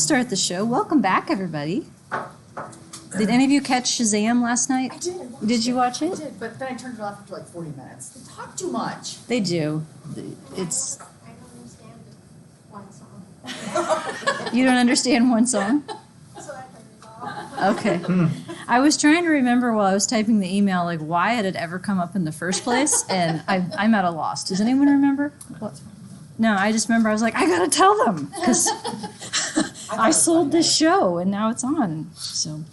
start the show. Welcome back, everybody. Did any of you catch Shazam last night? I did. Did you watch it? I did, but then I turned it off after like 40 minutes. They talk too much. They do. It's. I don't understand one song. You don't understand one song? So I turned it off. Okay. I was trying to remember while I was typing the email, like why it had ever come up in the first place, and I'm at a loss. Does anyone remember? What? No, I just remember I was like, I gotta tell them because I sold this show and now it's on. So,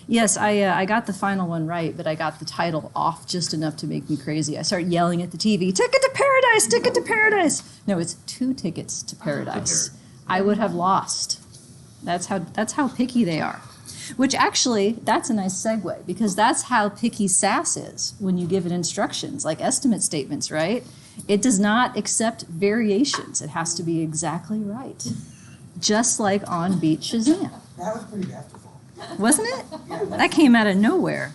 yes, I got the final one right, but I got the title off just enough to make me crazy. I started yelling at the TV, "Ticket to Paradise! Ticket to Paradise!" No, it's 2 tickets to Paradise. I would have lost. That's how picky they are. Which actually, that's a nice segue because that's how picky SAS is when you give it instructions, like estimate statements, right? It does not accept variations. It has to be exactly right. Just like on Beat Shazam. That was pretty masterful. Wasn't it? That came out of nowhere.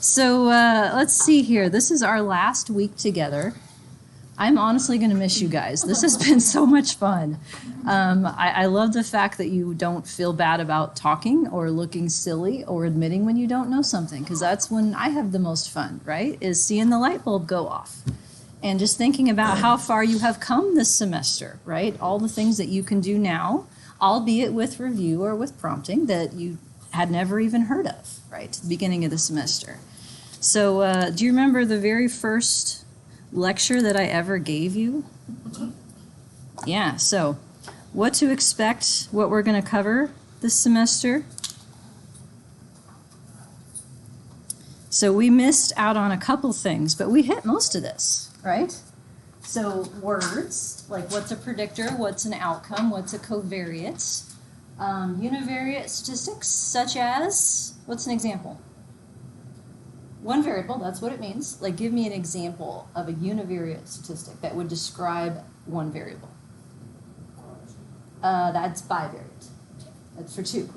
So let's see here. This is our last week together. I'm honestly going to miss you guys. This has been so much fun. I love the fact that you don't feel bad about talking or looking silly or admitting when you don't know something, because that's when I have the most fun, right? Is seeing the light bulb go off. And just thinking about how far you have come this semester, right? All the things that you can do now, albeit with review or with prompting that you had never even heard of, right? At the beginning of the semester. So do you remember the very first lecture that I ever gave you? Yeah, so what to expect, what we're going to cover this semester. So we missed out on a couple things, but we hit most of this, right? So words, like what's a predictor, what's an outcome, what's a covariate. Univariate statistics, such as, what's an example? One variable, that's what it means. Like, give me an example of a univariate statistic that would describe one variable. That's bivariate. That's for 2.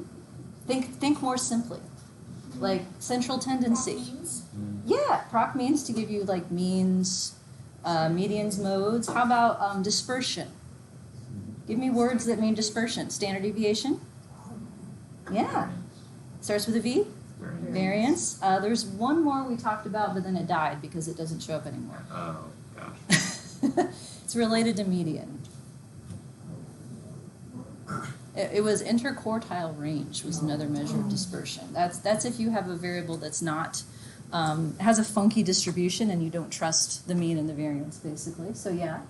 Think more simply. Like central tendency. Proc means? Yeah, proc means to give you like means, medians, modes. How about dispersion? Give me words that mean dispersion. Standard deviation? Yeah. Starts with a V? Variance. There's one more we talked about, but then it died because it doesn't show up anymore. Oh, gosh. It's related to median. It was interquartile range was another measure of dispersion. That's if you have a variable that's not, has a funky distribution and you don't trust the mean and the variance, basically. So yeah.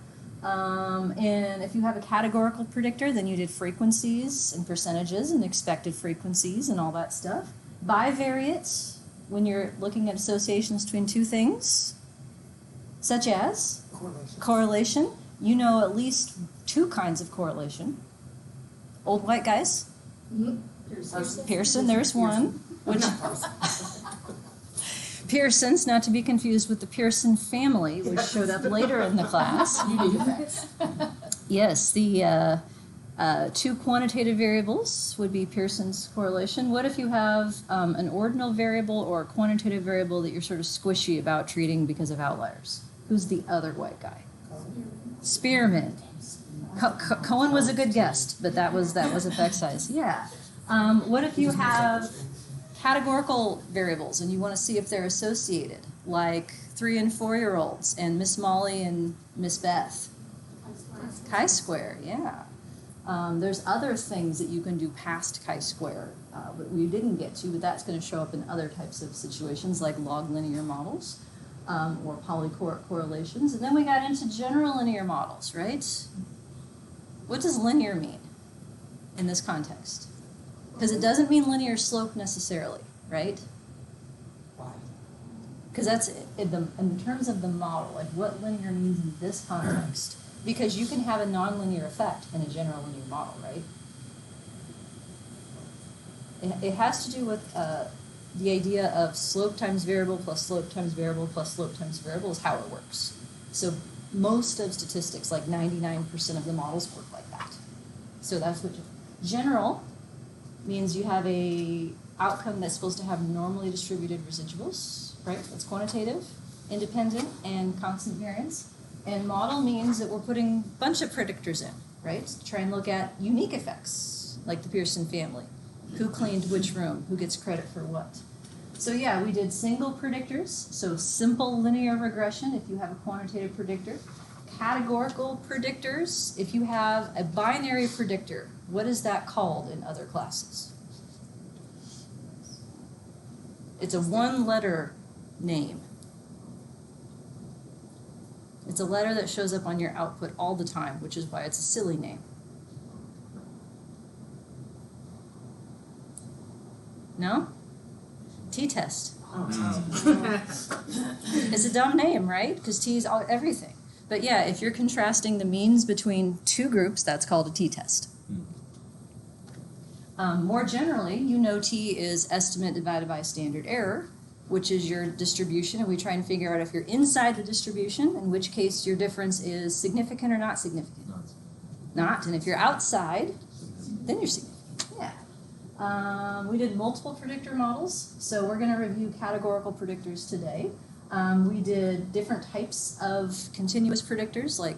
And if you have a categorical predictor, then you did frequencies and percentages and expected frequencies and all that stuff. Bivariate, when you're looking at associations between 2 things, such as correlation. You know at least 2 kinds of correlation. Old white guys? Mm-hmm. Pearson, there's one. Which Pearson's, not to be confused with the Pearson family, which showed up later in the class. Yes, the 2 quantitative variables would be Pearson's correlation. What if you have an ordinal variable or a quantitative variable that you're sort of squishy about treating because of outliers? Who's the other white guy? Spearman. Cohen was a good guest, but that was effect size. Yeah. What if you have categorical variables and you want to see if they're associated, like 3 and 4-year-olds and Miss Molly and Miss Beth? Chi-square, yeah. There's other things that you can do past chi-square, but we didn't get to, but that's going to show up in other types of situations like log linear models or polychoric correlations. And then we got into general linear models, right? What does linear mean in this context? Because it doesn't mean linear slope necessarily, right? Why? Because that's in terms of the model, like what linear means in this context. Because you can have a nonlinear effect in a general linear model, right? It has to do with the idea of slope times variable plus slope times variable plus slope times variable is how it works. So most of statistics, like 99% of the models work like that. So that's what general means. You have a outcome that's supposed to have normally distributed residuals, right? That's quantitative, independent, and constant variance. And model means that we're putting a bunch of predictors in, right? To try and look at unique effects like the Pearson family. Who cleaned which room? Who gets credit for what? So yeah, we did single predictors, so simple linear regression if you have a quantitative predictor. Categorical predictors, if you have a binary predictor, what is that called in other classes? It's a one-letter name. It's a letter that shows up on your output all the time, which is why it's a silly name. No? T-test. It's a dumb name, right? Because T is everything. But yeah, if you're contrasting the means between two groups, that's called a t-test. More generally, you know T is estimate divided by standard error, which is your distribution, and we try and figure out if you're inside the distribution, in which case your difference is significant or not significant. Not, and if you're outside, then you're significant. Yeah. We did multiple predictor models, so we're going to review categorical predictors today. We did different types of continuous predictors, like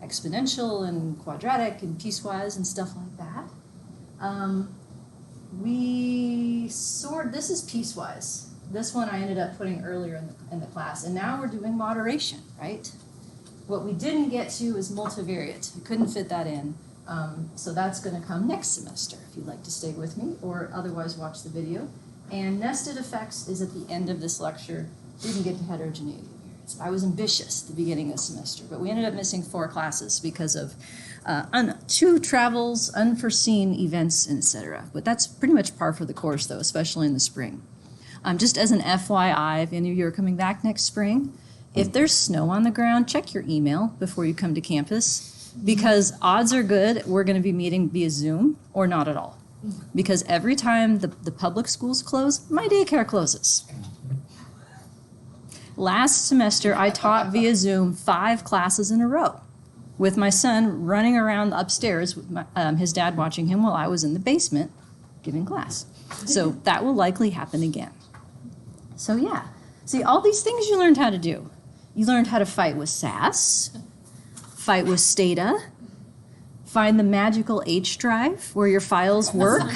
exponential and quadratic and piecewise and stuff like that. This is piecewise. This one I ended up putting earlier in the class, and now we're doing moderation, right? What we didn't get to is multivariate. We couldn't fit that in. So that's going to come next semester if you'd like to stay with me, or otherwise watch the video. And nested effects is at the end of this lecture. Didn't get to heterogeneity of variance. I was ambitious at the beginning of the semester, but we ended up missing 4 classes because of 2 travels, unforeseen events, etc. But that's pretty much par for the course, though, especially in the spring. Just as an FYI, if any of you are coming back next spring, if there's snow on the ground, check your email before you come to campus, because odds are good we're going to be meeting via Zoom or not at all. Because every time the public schools close, my daycare closes. Last semester, I taught via Zoom 5 classes in a row with my son running around upstairs with his dad watching him while I was in the basement giving class. So that will likely happen again. So yeah, see, all these things you learned how to do. You learned how to fight with SAS, fight with Stata, find the magical H drive where your files work.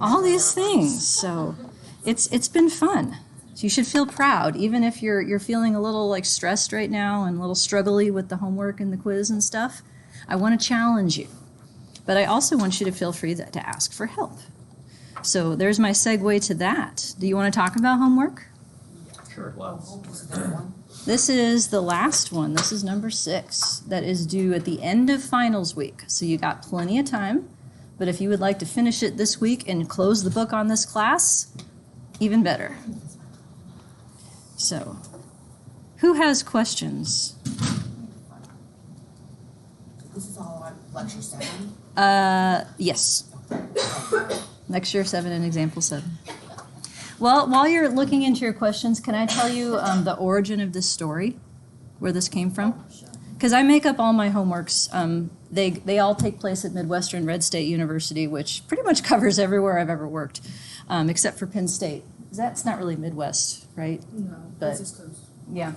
All these things. So it's been fun. So you should feel proud, even if you're feeling a little like stressed right now and a little struggly with the homework and the quiz and stuff. I want to challenge you. But I also want you to feel free to ask for help. So there's my segue to that. Do you want to talk about homework? Sure, well. This is the last one. This is number 6 that is due at the end of finals week. So you got plenty of time. But if you would like to finish it this week and close the book on this class, even better. So, who has questions? This is all on lecture 7? Yes. Lecture 7 and example 7. Well, while you're looking into your questions, can I tell you the origin of this story, where this came from? Because I make up all my homeworks. They all take place at Midwestern Red State University, which pretty much covers everywhere I've ever worked, except for Penn State. That's not really Midwest, right? No, But this is yeah.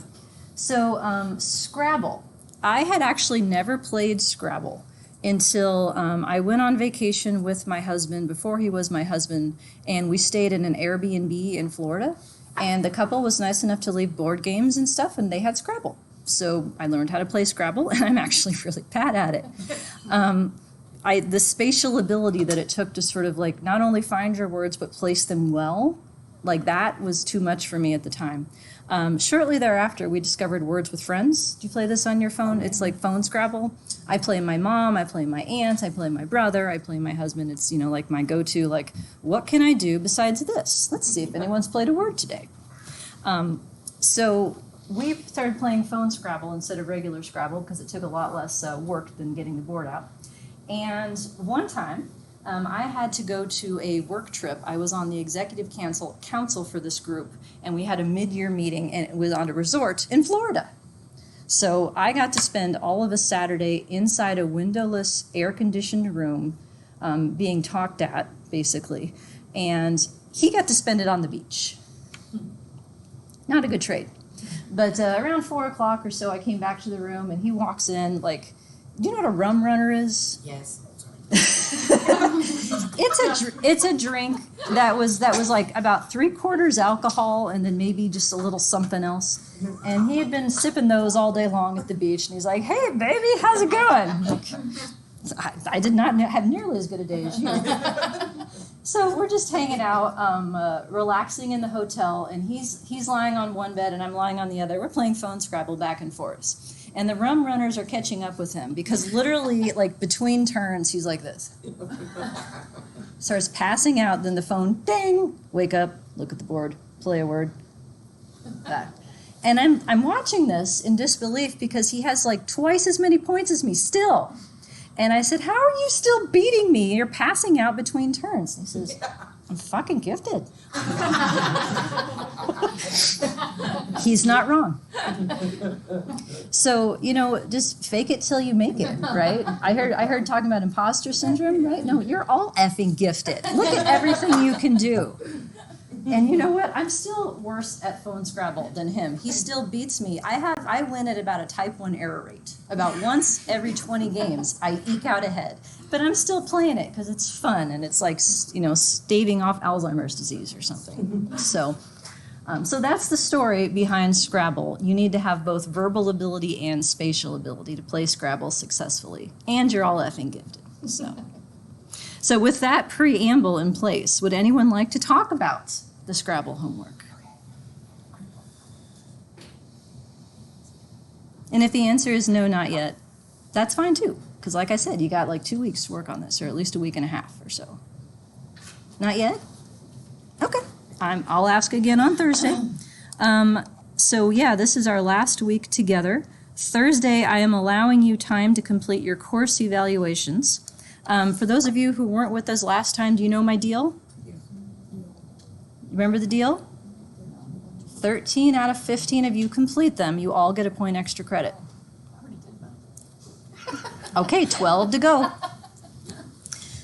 So Scrabble. I had actually never played Scrabble until I went on vacation with my husband before he was my husband, and we stayed in an Airbnb in Florida. And the couple was nice enough to leave board games and stuff, and they had Scrabble. So I learned how to play Scrabble, and I'm actually really bad at it. The spatial ability that it took to sort of like not only find your words but place them well, like that was too much for me at the time. Shortly thereafter, we discovered Words with Friends. Do you play this on your phone? It's like phone Scrabble. I play my mom, I play my aunt, I play my brother, I play my husband. It's, like my go-to, like, what can I do besides this? Let's see if anyone's played a word today. So we started playing phone Scrabble instead of regular Scrabble because it took a lot less work than getting the board out. And one time, I had to go to a work trip. I was on the executive council for this group, and we had a mid-year meeting, and it was on a resort in Florida. So I got to spend all of a Saturday inside a windowless, air-conditioned room being talked at, basically, and he got to spend it on the beach. Not a good trade. But around 4 o'clock or so, I came back to the room, and he walks in, like, do you know what a rum runner is? Yes. It's a drink that was like about 3/4 alcohol and then maybe just a little something else. And he had been sipping those all day long at the beach, and he's like, "Hey, baby, how's it going?" Like, I did not have nearly as good a day as you. So we're just hanging out, relaxing in the hotel, and he's lying on one bed and I'm lying on the other. We're playing phone Scrabble back and forth. And the rum runners are catching up with him because literally, like, between turns, he's like this. Starts passing out, then the phone, ding, wake up, look at the board, play a word. That. And I'm watching this in disbelief because he has like twice as many points as me still. And I said, "How are you still beating me? You're passing out between turns." And he says, "I'm fucking gifted." He's not wrong. So, just fake it till you make it, right? I heard talking about imposter syndrome, right? No, you're all effing gifted. Look at everything you can do. And you know what? I'm still worse at phone Scrabble than him. He still beats me. I win at about a type 1 error rate. About once every 20 games, I eke out ahead. But I'm still playing it because it's fun and it's like, staving off Alzheimer's disease or something. So that's the story behind Scrabble. You need to have both verbal ability and spatial ability to play Scrabble successfully. And you're all effing gifted. So with that preamble in place, would anyone like to talk about the Scrabble homework? And if the answer is no, not yet, that's fine too. Because like I said, you got like 2 weeks to work on this, or at least a week and a half or so. Not yet? Okay. I'll ask again on Thursday. So yeah, this is our last week together. Thursday, I am allowing you time to complete your course evaluations. For those of you who weren't with us last time, do you know my deal? Remember the deal? 13 out of 15 of you complete them. You all get a point extra credit. Okay, 12 to go.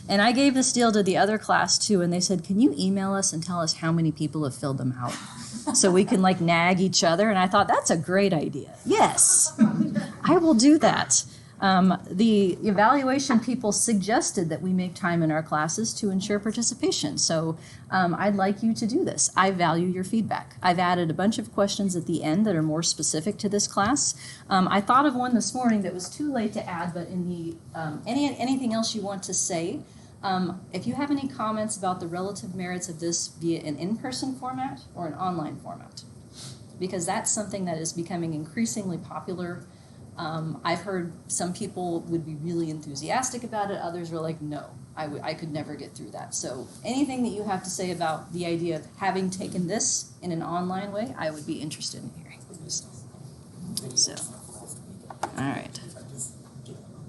And I gave this deal to the other class too, and they said, "Can you email us and tell us how many people have filled them out so we can like nag each other?" And I thought, that's a great idea. Yes, I will do that. The evaluation people suggested that we make time in our classes to ensure participation. So I'd like you to do this. I value your feedback. I've added a bunch of questions at the end that are more specific to this class. I thought of one this morning that was too late to add, but in the anything else you want to say, if you have any comments about the relative merits of this via an in-person format or an online format, because that's something that is becoming increasingly popular. I've heard some people would be really enthusiastic about it. Others were like, no, I could never get through that. So anything that you have to say about the idea of having taken this in an online way, I would be interested in hearing. So, all right.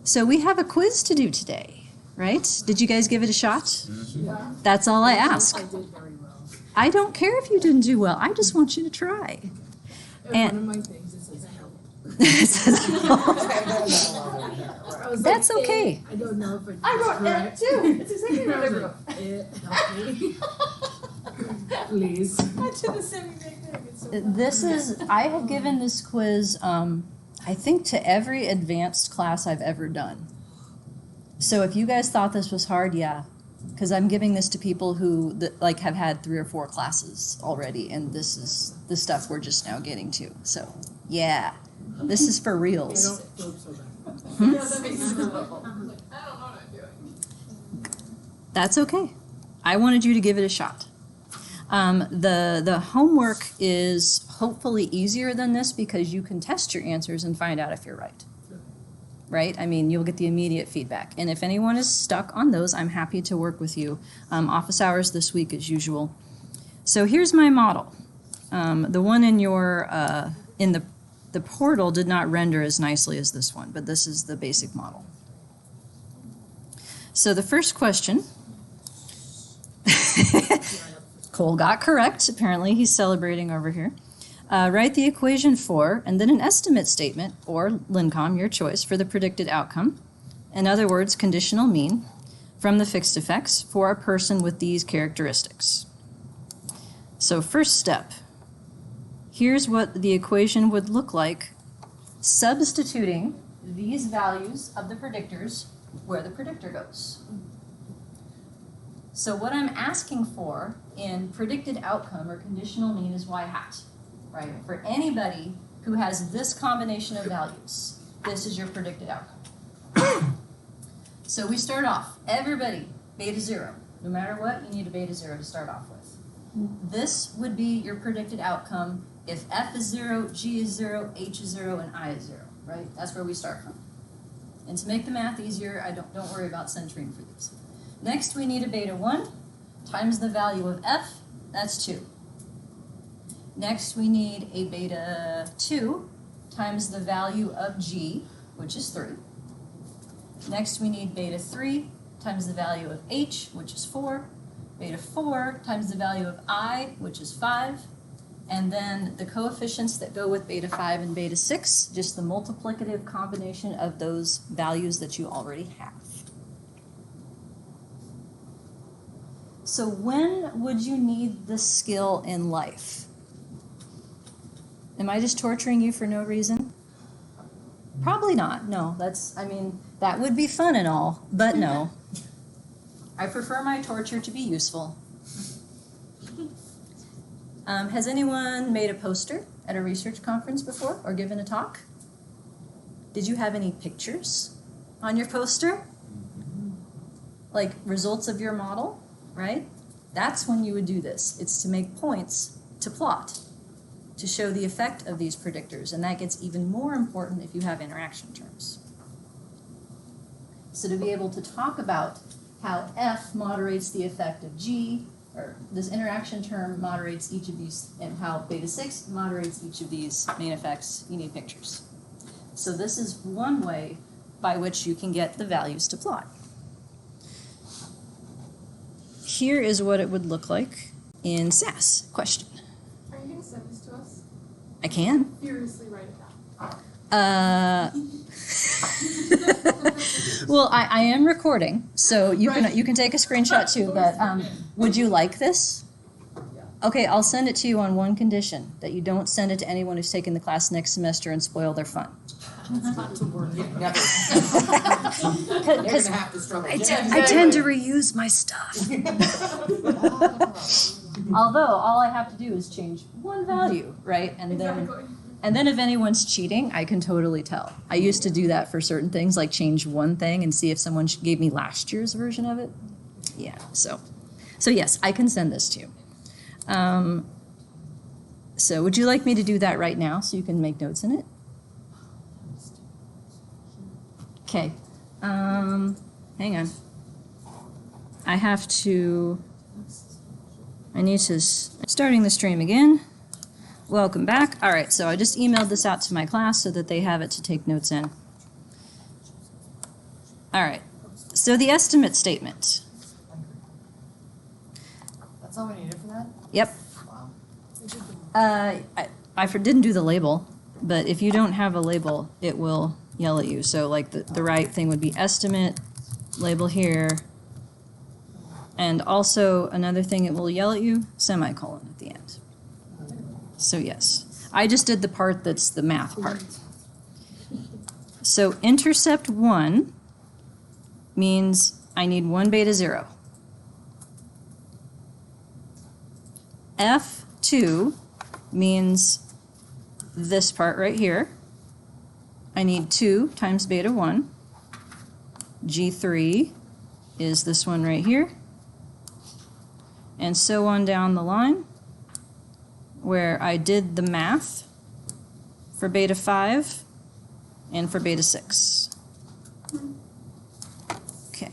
So we have a quiz to do today, right? Did you guys give it a shot? Yeah. That's all I ask. I did very well. I don't care if you didn't do well. I just want you to try. And one of my things is says help. That's okay. I don't know if it's I wrote that correct. too. It's exactly what I wrote. Help me. Please. I did the same exact thing. It's so This is, I have given this quiz, I think, to every advanced class I've ever done. So if you guys thought this was hard, yeah, because I'm giving this to people who have had 3 or 4 classes already, and this is the stuff we're just now getting to. So yeah, this is for I reals. don't feel so bad. Hmm? Yeah, that makes me so awful. I don't know what I'm doing. That's okay. I wanted you to give it a shot. The homework is hopefully easier than this because you can test your answers and find out if you're right. Right? I mean, you'll get the immediate feedback. And if anyone is stuck on those, I'm happy to work with you. Office hours this week as usual. So here's my model. The one in your in the portal did not render as nicely as this one, but this is the basic model. So the first question, Cole got correct. Apparently he's celebrating over here. Write the equation for, and then an estimate statement, or LINCOM, your choice, for the predicted outcome. In other words, conditional mean, from the fixed effects for a person with these characteristics. So first step, here's what the equation would look like substituting these values of the predictors where the predictor goes. So what I'm asking for in predicted outcome or conditional mean is y hat, right? For anybody who has this combination of values, this is your predicted outcome. So we start off, everybody, beta 0. No matter what, you need a beta 0 to start off with. This would be your predicted outcome if f is 0, g is 0, h is 0, and I is 0, right? That's where we start from. And to make the math easier, don't worry about centering for these. Next, we need a beta 1 times the value of f, that's 2. Next, we need a beta 2 times the value of g, which is 3. Next, we need beta 3 times the value of h, which is 4. Beta 4 times the value of I, which is 5. And then the coefficients that go with beta 5 and beta 6, just the multiplicative combination of those values that you already have. So when would you need this skill in life? Am I just torturing you for no reason? Probably not. No, that would be fun and all, but no. I prefer my torture to be useful. Has anyone made a poster at a research conference before or given a talk? Did you have any pictures on your poster? Like results of your model, right? That's when you would do this. It's to make points to plot, to show the effect of these predictors, and that gets even more important if you have interaction terms. So to be able to talk about how f moderates the effect of g, or this interaction term moderates each of these, and how beta 6 moderates each of these main effects, you need pictures. So this is one way by which you can get the values to plot. Here is what it would look like in SAS. Question. Are you going to send this to us? I can. Furiously write it down. Well, I am recording, so you can take a screenshot too, but would you like this? Okay, I'll send it to you on one condition, that you don't send it to anyone who's taking the class next semester and spoil their fun. It's not to work. Never. They're gonna Because have to struggle. I tend to reuse my stuff. Although, all I have to do is change one value, right? And then if anyone's cheating, I can totally tell. I used to do that for certain things, like change one thing and see if someone gave me last year's version of it. Yeah, so yes, I can send this to you. So would you like me to do that right now so you can make notes in it? Okay, hang on. Starting the stream again. Welcome back. All right, so I just emailed this out to my class so that they have it to take notes in. All right, so the estimate statement. That's all we needed for that? Yep. Wow. I didn't do the label, but if you don't have a label, it will yell at you. So like the right thing would be estimate, label here, and also another thing it will yell at you, semicolon at the end. So yes, I just did the part that's the math part. So intercept 1 means I need 1 beta 0. F2 means this part right here. I need 2 times beta 1. G3 is this one right here. And so on down the line, where I did the math for beta 5 and for beta 6. Okay.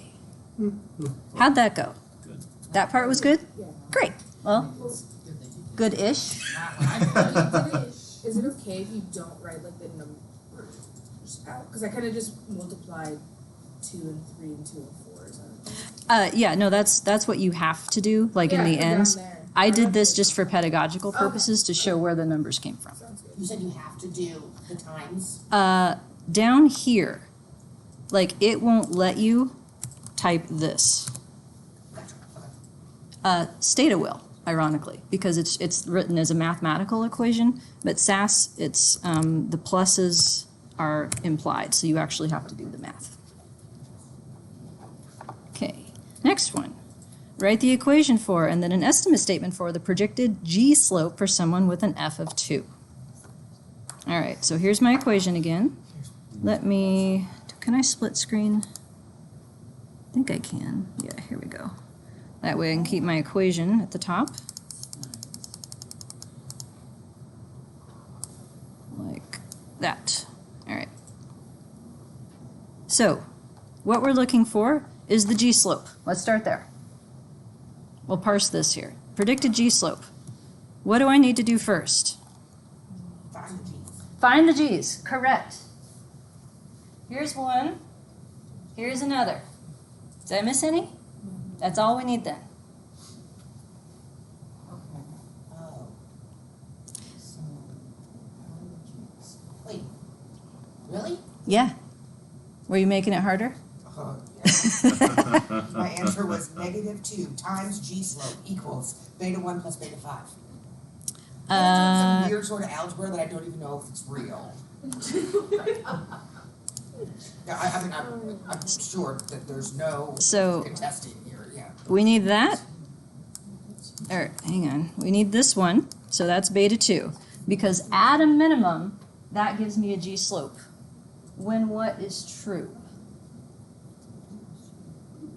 How'd that go? Good. That part was good? Yeah. Great. Well, good-ish. Is it okay if you don't write like the numbers out? Because I kind of just multiplied 2 and 3 and 2 and 4. Is that okay? Yeah, no, that's what you have to do, like in the Yeah, down ends. there. I did this just for pedagogical purposes to show where the numbers came from. Sounds good. You said you have to do the times. Down here, like it won't let you type this. Stata will, ironically, because it's written as a mathematical equation, but SAS, it's the pluses are implied, so you actually have to do the math. Okay, next one. write the equation for, and then an estimate statement for the predicted g-slope for someone with an f of 2. All right, so here's my equation again. Can I split screen? I think I can. Yeah, here we go. That way I can keep my equation at the top. Like that. All right. So, what we're looking for is the g-slope. Let's start there. We'll parse this here. Predicted g-slope. What do I need to do first? Find the G's. Find the g's. Correct. Here's one. Here's another. Did I miss any? That's all we need then. Okay. Oh. So, find the G's. Wait. Really? Yeah. Were you making it harder? Yeah. My answer was -2 times G slope equals beta 1 plus beta 5. That's some weird sort of algebra that I don't even know if it's real. Yeah, I mean, I'm sure that there's no contesting here, yeah. We need that. Or, hang on. We need this one. So that's beta 2. Because at a minimum, that gives me a g-slope. When what is true?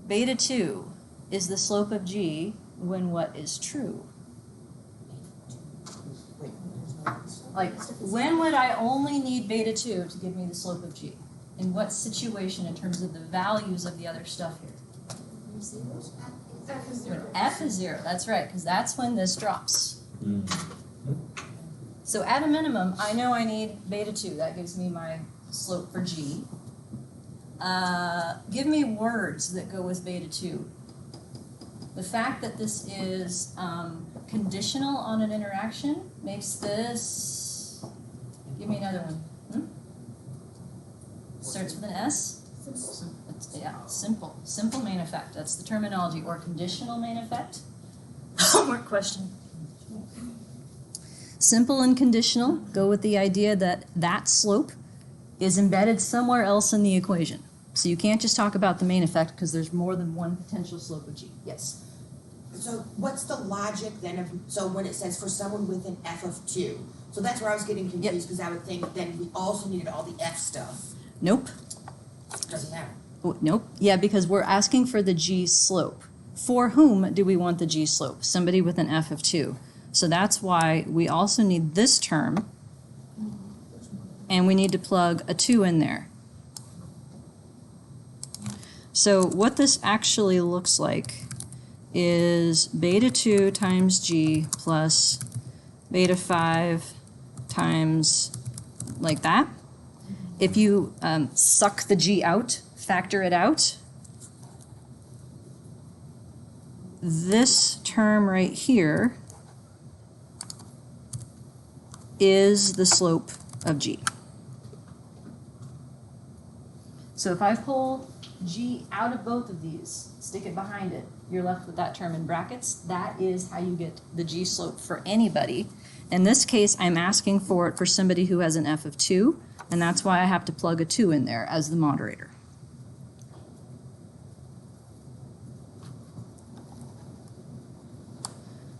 Beta 2 is the slope of g when what is true. Wait, Like, when would I only need beta 2 to give me the slope of g? In what situation in terms of the values of the other stuff here? F is When 0. f is 0, that's right, because that's when this drops. So at a minimum, I know I need beta 2. That gives me my slope for g. Give me words that go with beta 2. The fact that this is conditional on an interaction makes this... Give me another one. Starts with an S? Yeah, simple. Simple main effect. That's the terminology. Or conditional main effect. Homework question. Simple and conditional go with the idea that that slope is embedded somewhere else in the equation. So you can't just talk about the main effect because there's more than one potential slope of g. Yes? so what's the logic then of, so when it says for someone with an F of 2, so that's where I was getting confused because I would think then we also needed all the F stuff. Nope. Doesn't matter. Oh, nope. Yeah, because we're asking for the g slope. For whom do we want the g slope? Somebody with an f of 2. So that's why we also need this term, and we need to plug a 2 in there. So what this actually looks like is beta 2 times g plus beta 5 times like that. If you suck the g out, factor it out, this term right here is the slope of g. So if I pull g out of both of these, stick it behind it, you're left with that term in brackets. That is how you get the g slope for anybody. In this case, I'm asking for it for somebody who has an f of 2, and that's why I have to plug a 2 in there as the moderator.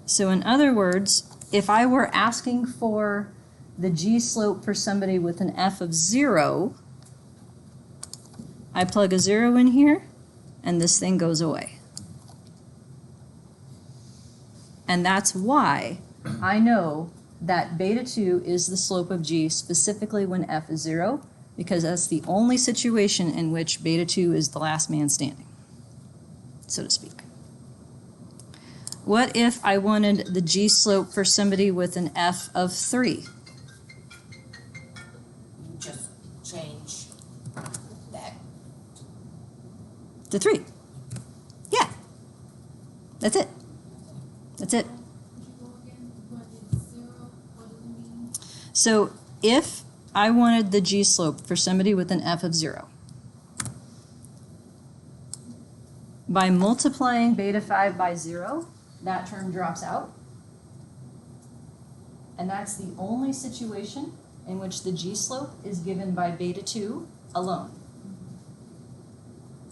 So in other words, if I were asking for the g slope for somebody with an f of 0, I plug a 0 in here, and this thing goes away. And that's why I know that beta 2 is the slope of g specifically when f is 0, because that's the only situation in which beta 2 is the last man standing, so to speak. What if I wanted the g slope for somebody with an f of 3? You just change that. To 3. Yeah. That's it. That's it. So if I wanted the g slope for somebody with an f of 0, by multiplying beta 5 by 0, that term drops out. And that's the only situation in which the g slope is given by beta 2 alone.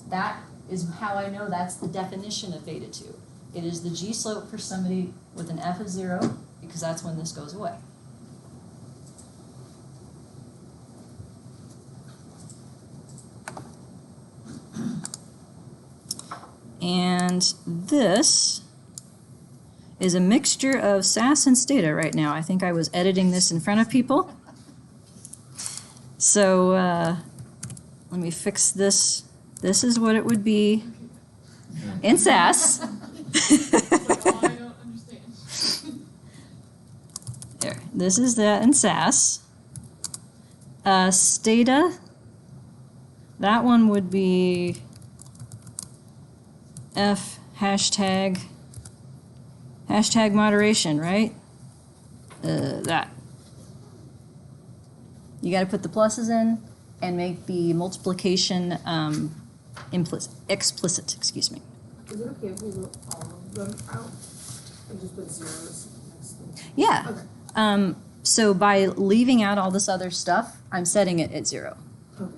That is how I know that's the definition of beta 2. It is the g-slope for somebody with an f of 0, because that's when this goes away. And this is a mixture of SAS and Stata right now. I think I was editing this in front of people. So let me fix this. This is what it would be in SAS. Like, oh, I don't understand. There. This is that in SAS. Stata, that one would be F hashtag moderation, right? That. You got to put the pluses in and make the multiplication explicit, excuse me. Is it okay if we wrote all of them out and just put zeros next to them? Yeah. Okay. So by leaving out all this other stuff, I'm setting it at 0. Okay.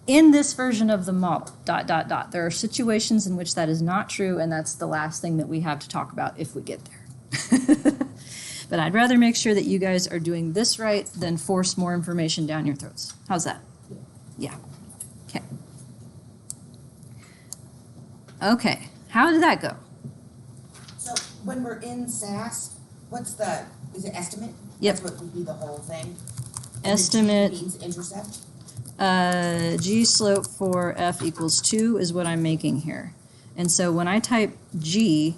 In this version of the model, ... There are situations in which that is not true, and that's the last thing that we have to talk about if we get there. But I'd rather make sure that you guys are doing this right than force more information down your throats. How's that? Yeah. Okay. Okay. How did that go? So when we're in SAS, is it estimate? Yep. That's what would be the whole thing? Estimate. And the G means intercept? G slope for f equals 2 is what I'm making here. And so when I type G,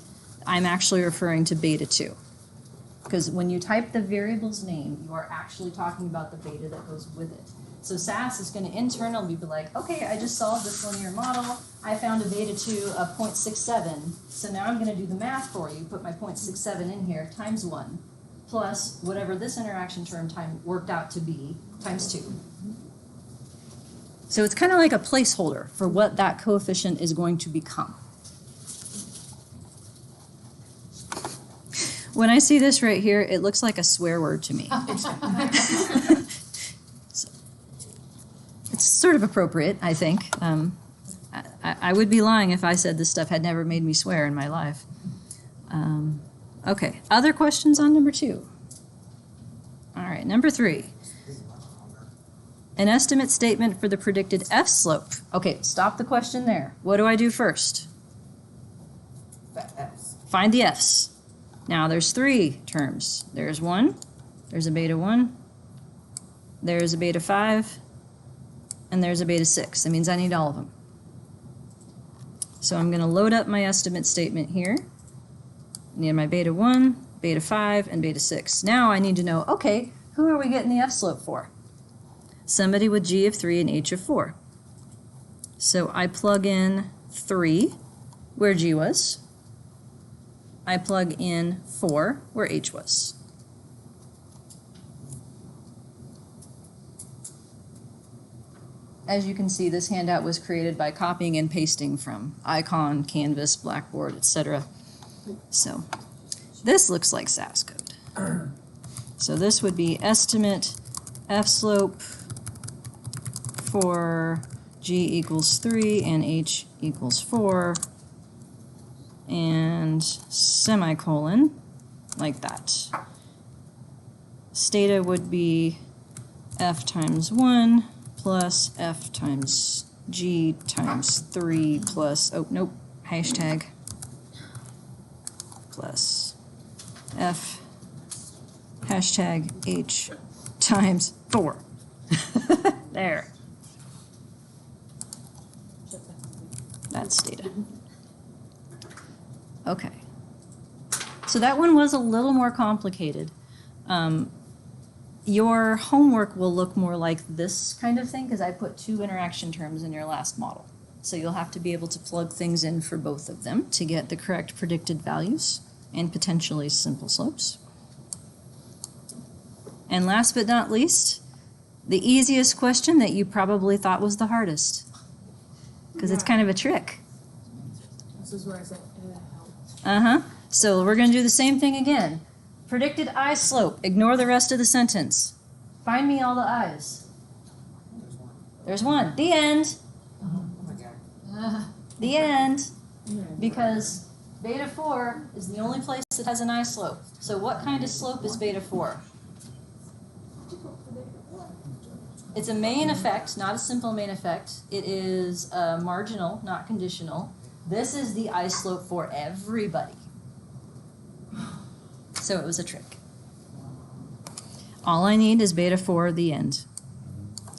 I'm actually referring to beta 2. Because when you type the variable's name, you are actually talking about the beta that goes with it. So SAS is going to internally be like, okay, I just solved this linear model. I found a beta 2 of 0.67. So now I'm going to do the math for you, put my 0.67 in here, times 1, plus whatever this interaction term time worked out to be, times 2. So it's kind of like a placeholder for what that coefficient is going to become. When I see this right here, it looks like a swear word to me. So, it's sort of appropriate, I think. I would be lying if I said this stuff had never made me swear in my life. Okay, other questions on number 2? All right, number 3. An estimate statement for the predicted F slope. Okay, stop the question there. What do I do first? F's. Find the F's. Now there's 3 terms. There's 1, there's a beta 1, there's a beta 5, and there's a beta 6. That means I need all of them. So I'm going to load up my estimate statement here. I need my beta 1, beta 5, and beta 6. Now I need to know, okay, who are we getting the F slope for? Somebody with G of 3 and H of 4. So I plug in 3 where G was. I plug in 4 where H was. As you can see, this handout was created by copying and pasting from Icon, Canvas, Blackboard, etc. So this looks like SAS code. So this would be estimate F slope for G equals 3 and H equals 4, and semicolon, like that. Stata would be F times 1 plus F times G times 3 plus, oh, nope, hashtag, plus F hashtag H times 4. There. That's Stata. Okay. So that one was a little more complicated. Your homework will look more like this kind of thing because I put 2 interaction terms in your last model. So you'll have to be able to plug things in for both of them to get the correct predicted values and potentially simple slopes. And last but not least, the easiest question that you probably thought was the hardest because it's kind of a trick. This is where I said, help. Uh-huh. So we're going to do the same thing again. Predicted I slope. Ignore the rest of the sentence. Find me all the I's. There's one. The end. Oh my God. The end. Because beta 4 is the only place that has an I slope. So what kind of slope is beta 4? It's a main effect, not a simple main effect. It is marginal, not conditional. This is the I slope for everybody. So it was a trick. All I need is beta 4 at the end.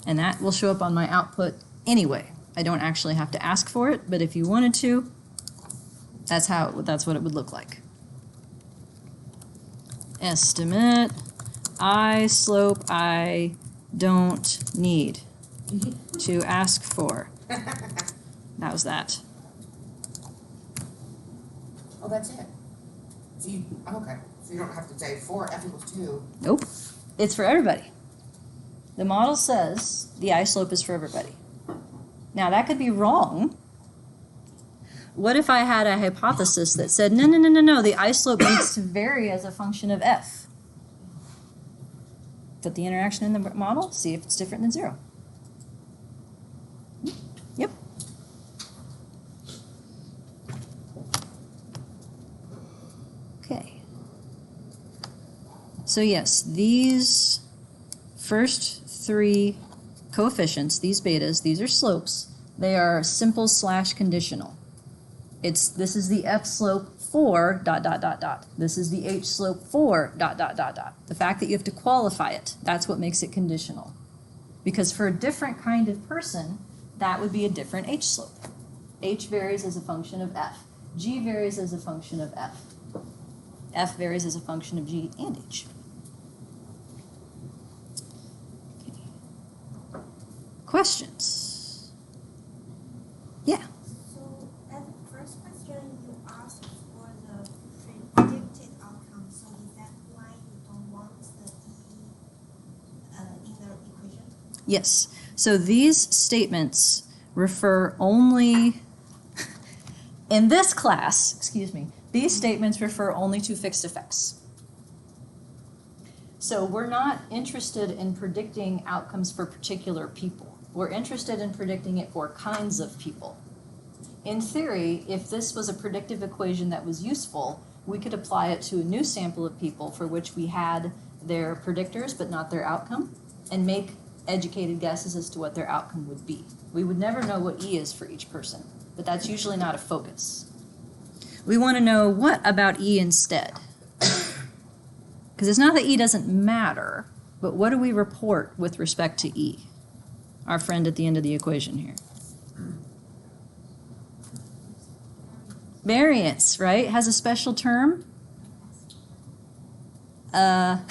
And that will show up on my output anyway. I don't actually have to ask for it, but if you wanted to, that's what it would look like. Estimate, I slope, I don't need to ask for. That was that. Oh, that's it. So you, okay, so you don't have to say 4 F equals 2. Nope. It's for everybody. The model says the I slope is for everybody. Now that could be wrong. What if I had a hypothesis that said, no, the I slope needs to vary as a function of F? Put the interaction in the model, see if it's different than 0. Yep. Okay. So yes, these first 3 coefficients, these betas, these are slopes. They are simple / conditional. This is the F slope for ... This is the H slope for ... The fact that you have to qualify it, that's what makes it conditional. Because for a different kind of person, that would be a different H slope. H varies as a function of F. G varies as a function of F. F varies as a function of G and H. Okay. Questions? Yeah. So, as the first question, you asked for the predicted outcome. So, is that why you don't want the E in the equation? Yes. So these statements refer only, in this class, excuse me, these statements refer only to fixed effects. So we're not interested in predicting outcomes for particular people. We're interested in predicting it for kinds of people. In theory, if this was a predictive equation that was useful, we could apply it to a new sample of people for which we had their predictors but not their outcome, and make educated guesses as to what their outcome would be. We would never know what E is for each person, but that's usually not a focus. We want to know what about E instead. Because it's not that E doesn't matter, but what do we report with respect to E? Our friend at the end of the equation here. Variance, right? Has a special term? Not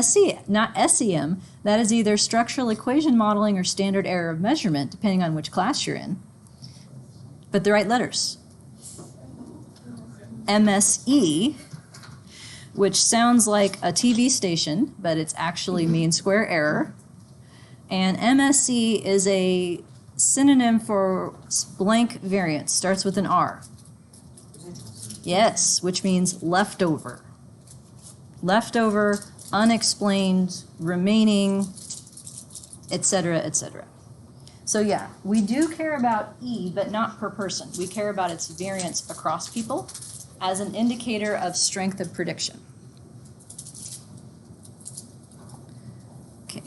SEM. That is either structural equation modeling or standard error of measurement, depending on which class you're in. But the right letters. MSE, which sounds like a TV station, but it's actually mean square error. And MSE is a synonym for blank variance, starts with an R. Yes, which means leftover. Leftover, unexplained, remaining, etc., etc. So yeah, we do care about E, but not per person. We care about its variance across people as an indicator of strength of prediction. Okay,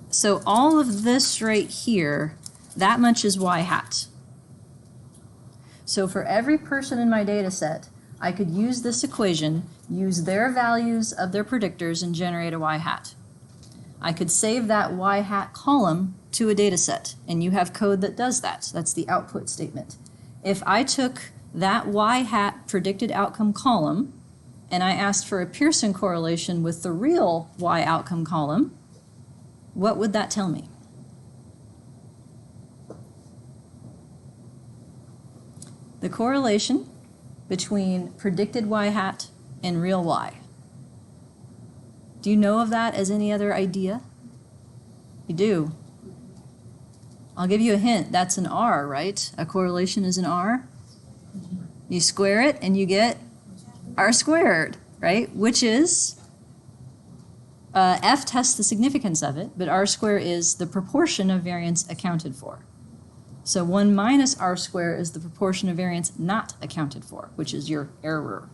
so all of this right here, that much is Y hat. So for every person in my data set, I could use this equation, use their values of their predictors, and generate a Y hat. I could save that Y hat column to a data set, and you have code that does that. That's the output statement. If I took that Y hat predicted outcome column, and I asked for a Pearson correlation with the real Y outcome column, what would that tell me? The correlation between predicted Y hat and real Y. Do you know of that as any other idea? You do. I'll give you a hint. That's an R, right? A correlation is an R. You square it and you get R squared, right? Which is, F tests the significance of it, but R squared is the proportion of variance accounted for. So 1 minus r squared is the proportion of variance not accounted for, which is your error.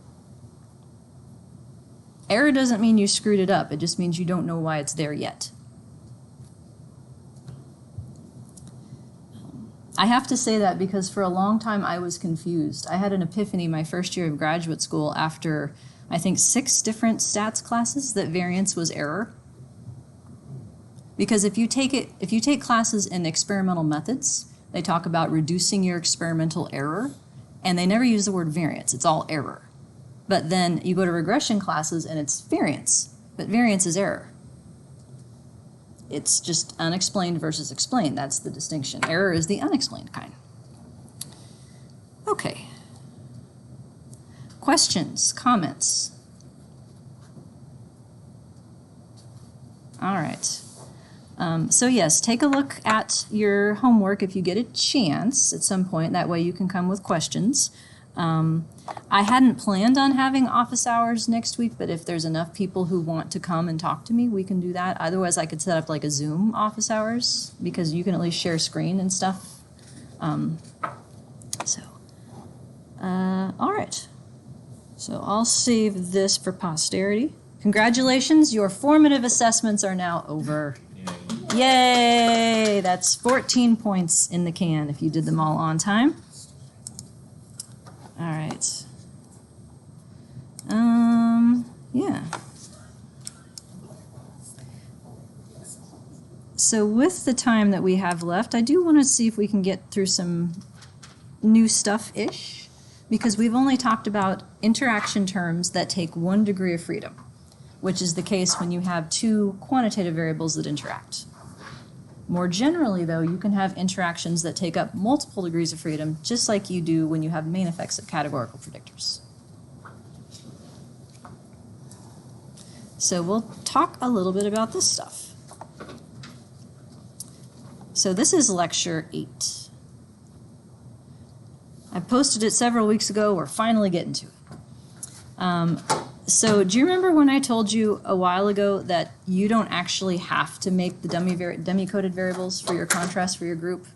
Error doesn't mean you screwed it up. It just means you don't know why it's there yet. I have to say that because for a long time I was confused. I had an epiphany my first year of graduate school after, I think, 6 different stats classes that variance was error. Because if you take classes in experimental methods, they talk about reducing your experimental error, and they never use the word variance. It's all error. But then you go to regression classes and it's variance, but variance is error. It's just unexplained versus explained. That's the distinction. Error is the unexplained kind. Okay. Questions, comments? All right. So yes, take a look at your homework if you get a chance at some point. That way you can come with questions. I hadn't planned on having office hours next week, but if there's enough people who want to come and talk to me, we can do that. Otherwise, I could set up like a Zoom office hours because you can at least share screen and stuff. All right. So I'll save this for posterity. Congratulations, your formative assessments are now over. Yay! That's 14 points in the can if you did them all on time. All right. Yeah. So with the time that we have left, I do want to see if we can get through some new stuff-ish, because we've only talked about interaction terms that take 1 degree of freedom, which is the case when you have 2 quantitative variables that interact. More generally, though, you can have interactions that take up multiple degrees of freedom, just like you do when you have main effects of categorical predictors. So we'll talk a little bit about this stuff. So this is lecture 8. I posted it several weeks ago. We're finally getting to it. So do you remember when I told you a while ago that you don't actually have to make the dummy-coded variables for your contrast for your group?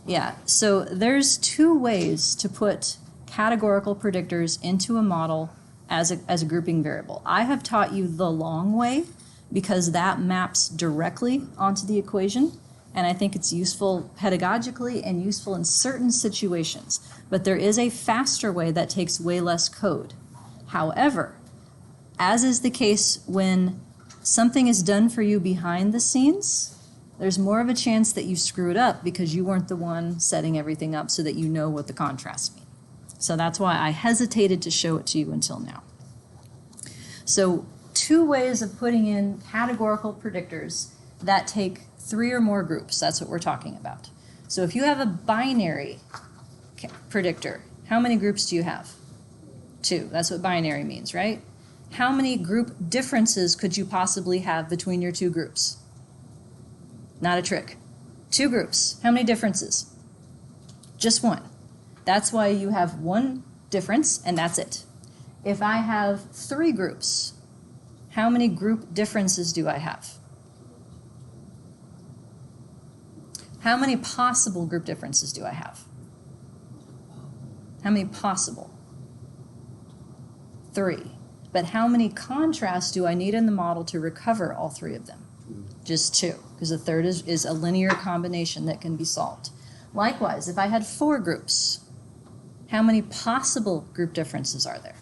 Yeah, so there's 2 ways to put categorical predictors into a model as a grouping variable. I have taught you the long way because that maps directly onto the equation, and I think it's useful pedagogically and useful in certain situations. But there is a faster way that takes way less code. However, as is the case when something is done for you behind the scenes, there's more of a chance that you screw it up because you weren't the one setting everything up so that you know what the contrasts mean. So that's why I hesitated to show it to you until now. So 2 ways of putting in categorical predictors that take 3 or more groups. That's what we're talking about. So if you have a binary predictor, how many groups do you have? 2. That's what binary means, right? How many group differences could you possibly have between your 2 groups? Not a trick. 2 groups. How many differences? Just 1. That's why you have 1 difference, and that's it. If I have 3 groups, how many group differences do I have? How many possible group differences do I have? How many possible? 3. But how many contrasts do I need in the model to recover all 3 of them? Just 2, because the third is a linear combination that can be solved. Likewise, if I had 4 groups, how many possible group differences are there?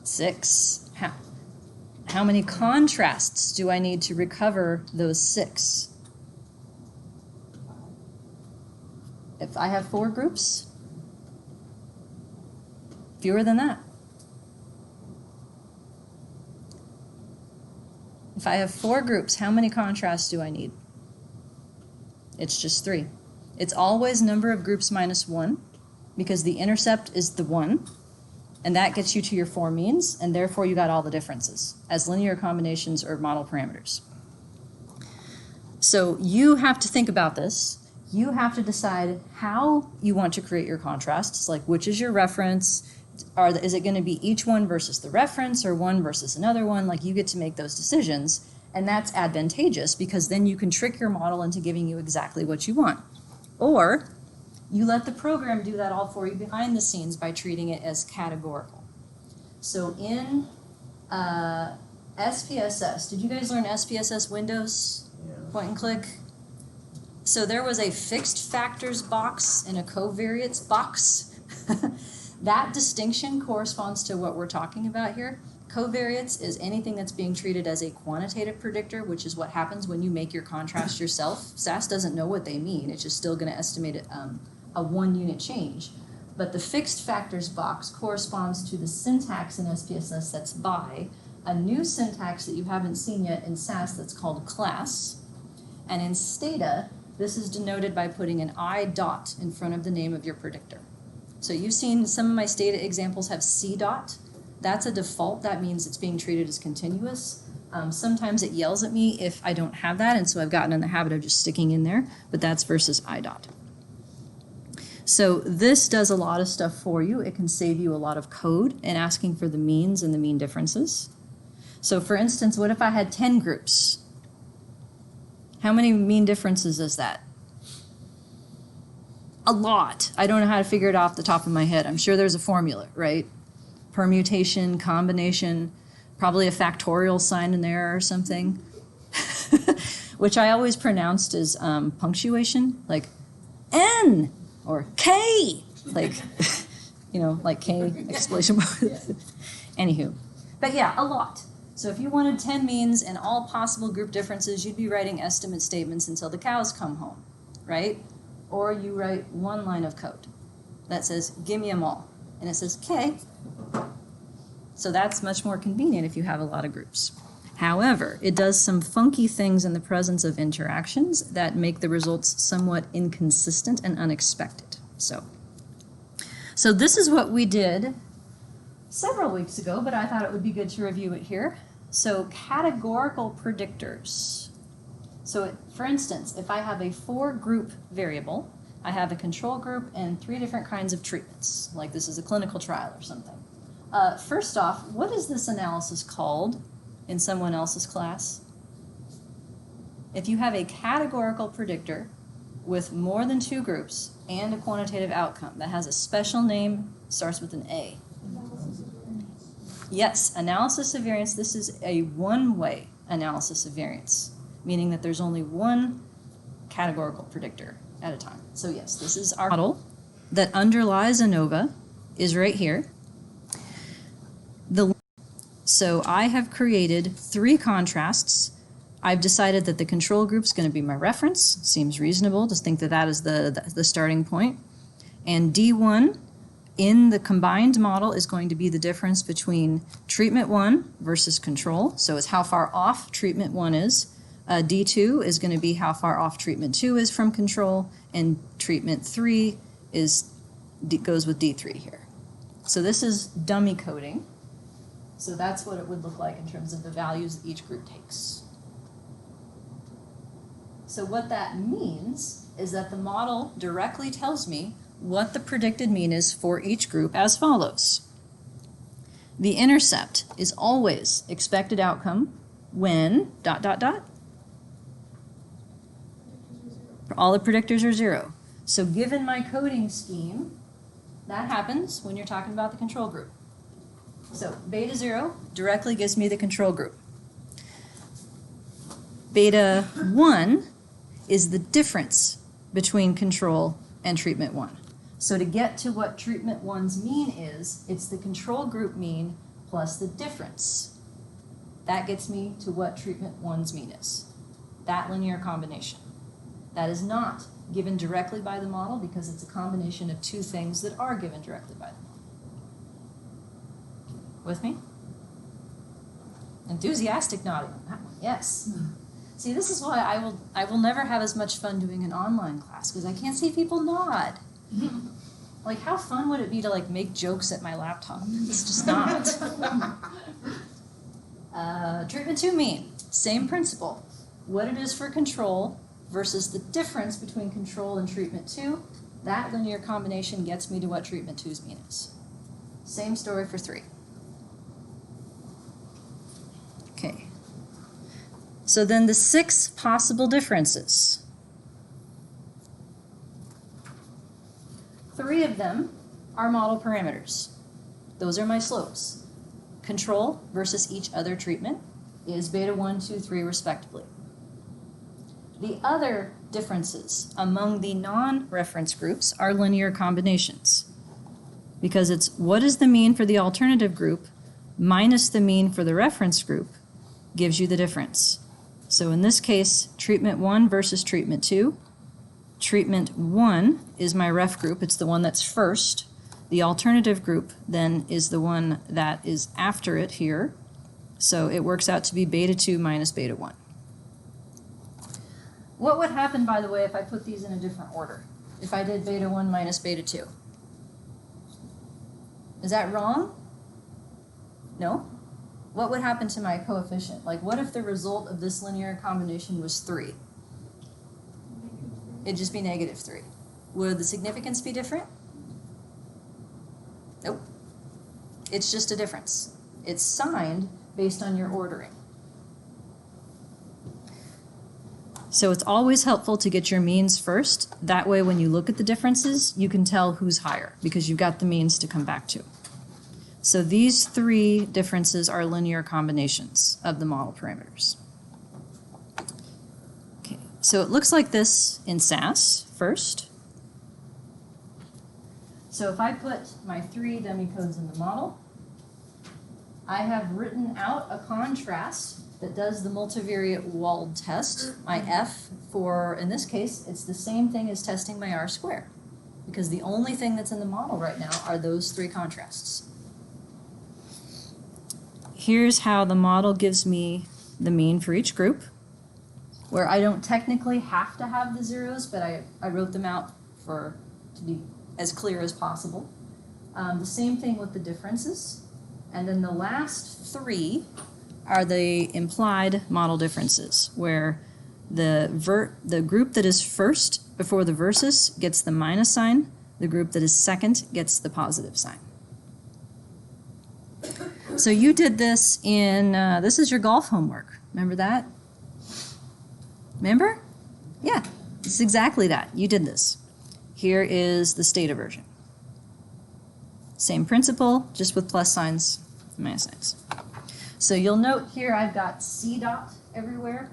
6. How many contrasts do I need to recover those 6? If I have 4 groups, fewer than that. If I have 4 groups, how many contrasts do I need? It's just 3. It's always number of groups minus 1, because the intercept is the 1, and that gets you to your 4 means, and therefore you got all the differences as linear combinations or model parameters. So you have to think about this. You have to decide how you want to create your contrasts, like which is your reference. Is it going to be each one versus the reference or one versus another one? Like, you get to make those decisions. And that's advantageous because then you can trick your model into giving you exactly what you want. Or you let the program do that all for you behind the scenes by treating it as categorical. So in SPSS, did you guys learn SPSS Windows? Yeah. Point and click. So there was a fixed factors box and a covariates box. That distinction corresponds to what we're talking about here. Covariates is anything that's being treated as a quantitative predictor, which is what happens when you make your contrast yourself. SAS doesn't know what they mean. It's just still going to estimate a 1 unit change. But the fixed factors box corresponds to the syntax in SPSS that's by a new syntax that you haven't seen yet in SAS that's called class. And in Stata, this is denoted by putting an I dot in front of the name of your predictor. So you've seen some of my Stata examples have C dot. That's a default. That means it's being treated as continuous. Sometimes it yells at me if I don't have that, and so I've gotten in the habit of just sticking in there, but that's versus I dot. So this does a lot of stuff for you. It can save you a lot of code in asking for the means and the mean differences. So for instance, what if I had 10 groups? How many mean differences is that? A lot. I don't know how to figure it off the top of my head. I'm sure there's a formula, right? Permutation, combination, probably a factorial sign in there or something, which I always pronounced as punctuation, like N or K, like, you know, like K, exclamation mark. Anywho, but yeah, a lot. So if you wanted 10 means and all possible group differences, you'd be writing estimate statements until the cows come home, right? Or you write one line of code that says, give me them all. And it says K. So that's much more convenient if you have a lot of groups. However, it does some funky things in the presence of interactions that make the results somewhat inconsistent and unexpected. So this is what we did several weeks ago, but I thought it would be good to review it here. So categorical predictors. So for instance, if I have a 4-group variable, I have a control group and 3 different kinds of treatments, like this is a clinical trial or something. First off, what is this analysis called in someone else's class? If you have a categorical predictor with more than 2 groups and a quantitative outcome that has a special name, starts with an A. Yes, analysis of variance. This is a one-way analysis of variance, meaning that there's only one categorical predictor at a time. So yes, this is our model that underlies ANOVA is right here. So I have created 3 contrasts. I've decided that the control group is going to be my reference. Seems reasonable to think that that is the starting point. And D1 in the combined model is going to be the difference between treatment 1 versus control. So it's how far off treatment 1 is. D2 is going to be how far off treatment 2 is from control, and treatment 3 goes with D3 here. So this is dummy coding. So that's what it would look like in terms of the values that each group takes. So what that means is that the model directly tells me what the predicted mean is for each group as follows. The intercept is always expected outcome when ... All the predictors are 0. So given my coding scheme, that happens when you're talking about the control group. So beta 0 directly gives me the control group. Beta 1 is the difference between control and treatment 1. So to get to what treatment 1's mean is, it's the control group mean plus the difference. That gets me to what treatment 1's mean is. That linear combination. That is not given directly by the model because it's a combination of 2 things that are given directly by the model. With me? Enthusiastic nodding on that one, yes. See, this is why I will never have as much fun doing an online class because I can't see people nod. Like, how fun would it be to like make jokes at my laptop? It's just not. Treatment 2 mean, same principle. What it is for control versus the difference between control and treatment 2, that linear combination gets me to what treatment 2's mean is. Same story for 3. Okay. So then the 6 possible differences. 3 of them are model parameters. Those are my slopes. Control versus each other treatment is beta 1, 2, 3 respectively. The other differences among the non-reference groups are linear combinations, because it's what is the mean for the alternative group minus the mean for the reference group gives you the difference. So in this case, treatment 1 versus treatment 2. Treatment 1 is my ref group, it's the one that's first. The alternative group then is the one that is after it here. So it works out to be beta 2 minus beta 1. What would happen, by the way, if I put these in a different order? If I did beta 1 minus beta 2? Is that wrong? No? What would happen to my coefficient? Like, what if the result of this linear combination was 3? It'd just be negative 3. Would the significance be different? Nope. It's just a difference. It's signed based on your ordering. So it's always helpful to get your means first. That way, when you look at the differences, you can tell who's higher because you've got the means to come back to. So these 3 differences are linear combinations of the model parameters. Okay, so it looks like this in SAS first. So if I put my 3 dummy codes in the model, I have written out a contrast that does the multivariate Wald test. My F for, in this case, it's the same thing as testing my R square, because the only thing that's in the model right now are those 3 contrasts. Here's how the model gives me the mean for each group, where I don't technically have to have the zeros, but I wrote them out to be as clear as possible. The same thing with the differences. And then the last 3 are the implied model differences, where the group that is first before the versus gets the minus sign, the group that is second gets the positive sign. So you did this in, this is your golf homework. Remember that? Remember? Yeah, it's exactly that. You did this. Here is the Stata version. Same principle, just with plus signs and minus signs. So you'll note here I've got C dot everywhere.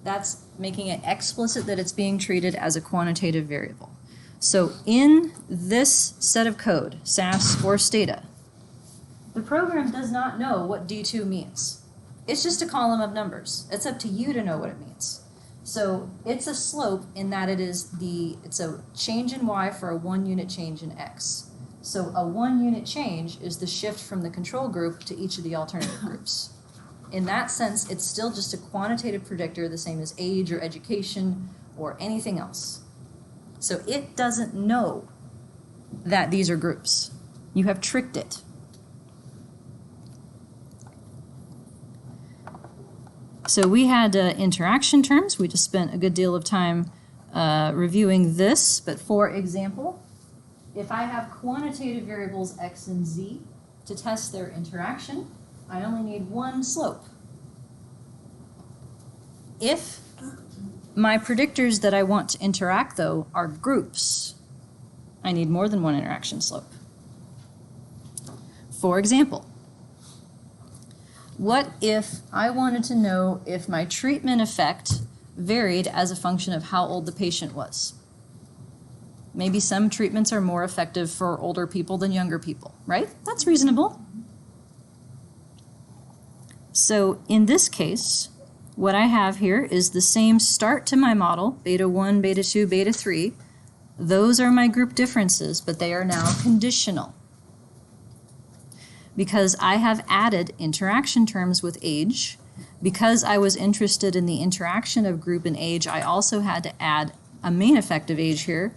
That's making it explicit that it's being treated as a quantitative variable. So in this set of code, SAS or Stata, the program does not know what D2 means. It's just a column of numbers. It's up to you to know what it means. So it's a slope in that it's a change in Y for a 1 unit change in X. So a 1 unit change is the shift from the control group to each of the alternative groups. In that sense, it's still just a quantitative predictor, the same as age or education or anything else. So it doesn't know that these are groups. You have tricked it. So we had interaction terms. We just spent a good deal of time reviewing this, but for example, if I have quantitative variables x and z to test their interaction, I only need 1 slope. If my predictors that I want to interact, though, are groups, I need more than 1 interaction slope. For example, what if I wanted to know if my treatment effect varied as a function of how old the patient was? Maybe some treatments are more effective for older people than younger people, right? That's reasonable. So in this case, what I have here is the same start to my model, beta 1, beta 2, beta 3. Those are my group differences, but they are now conditional, because I have added interaction terms with age. Because I was interested in the interaction of group and age, I also had to add a main effect of age here.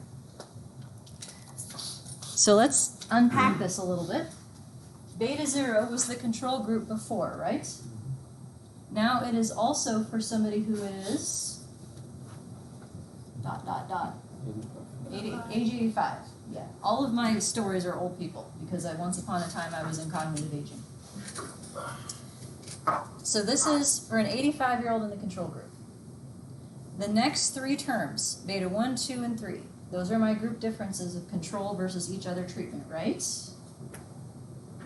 So let's unpack this a little bit. Beta 0 was the control group before, right? Now it is also for somebody who is ... age 85. Yeah, all of my stories are old people because once upon a time I was in cognitive aging. So this is for an 85-year-old in the control group. The next three terms, beta 1, 2, and 3, those are my group differences of control versus each other treatment, right?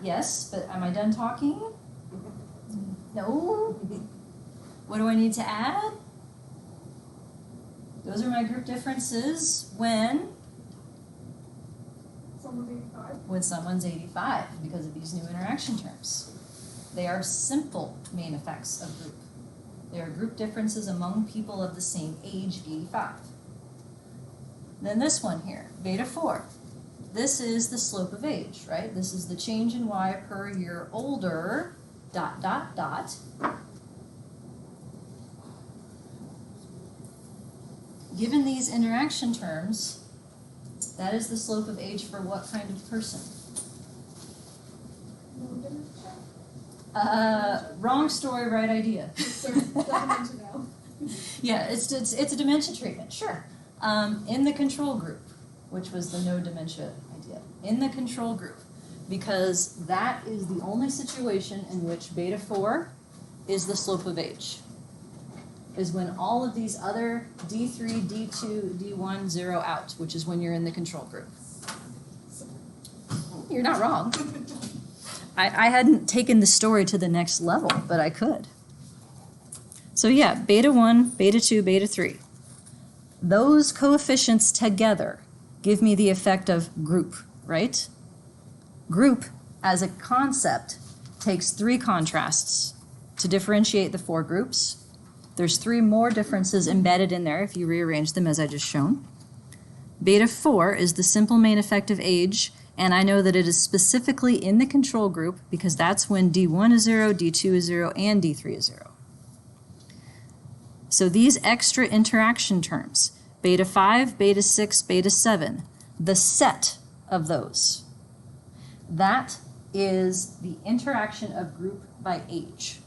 Yes, but am I done talking? No? What do I need to add? Those are my group differences when Someone's 85. when someone's 85 because of these new interaction terms. They are simple main effects of group. They are group differences among people of the same age, 85. Then this one here, beta 4. This is the slope of age, right? This is the change in y per year older, ... Given these interaction terms, that is the slope of age for what kind of person? No dementia? Wrong story, right idea. Sorry, dementia now. Yeah, it's a dementia treatment, sure. In the control group, which was the no dementia idea, in the control group, because that is the only situation in which beta 4 is the slope of age, is when all of these other D3, D2, D1 zero out, which is when you're in the control group. You're not wrong. I hadn't taken the story to the next level, but I could. So yeah, beta 1, beta 2, beta 3. Those coefficients together give me the effect of group, right? Group, as a concept, takes 3 contrasts to differentiate the 4 groups. There's 3 more differences embedded in there if you rearrange them as I just shown. Beta 4 is the simple main effect of age, and I know that it is specifically in the control group because that's when D1 is 0, D2 is 0, and D3 is 0. So these extra interaction terms, beta 5, beta 6, beta 7, the set of those, that is the interaction of group by age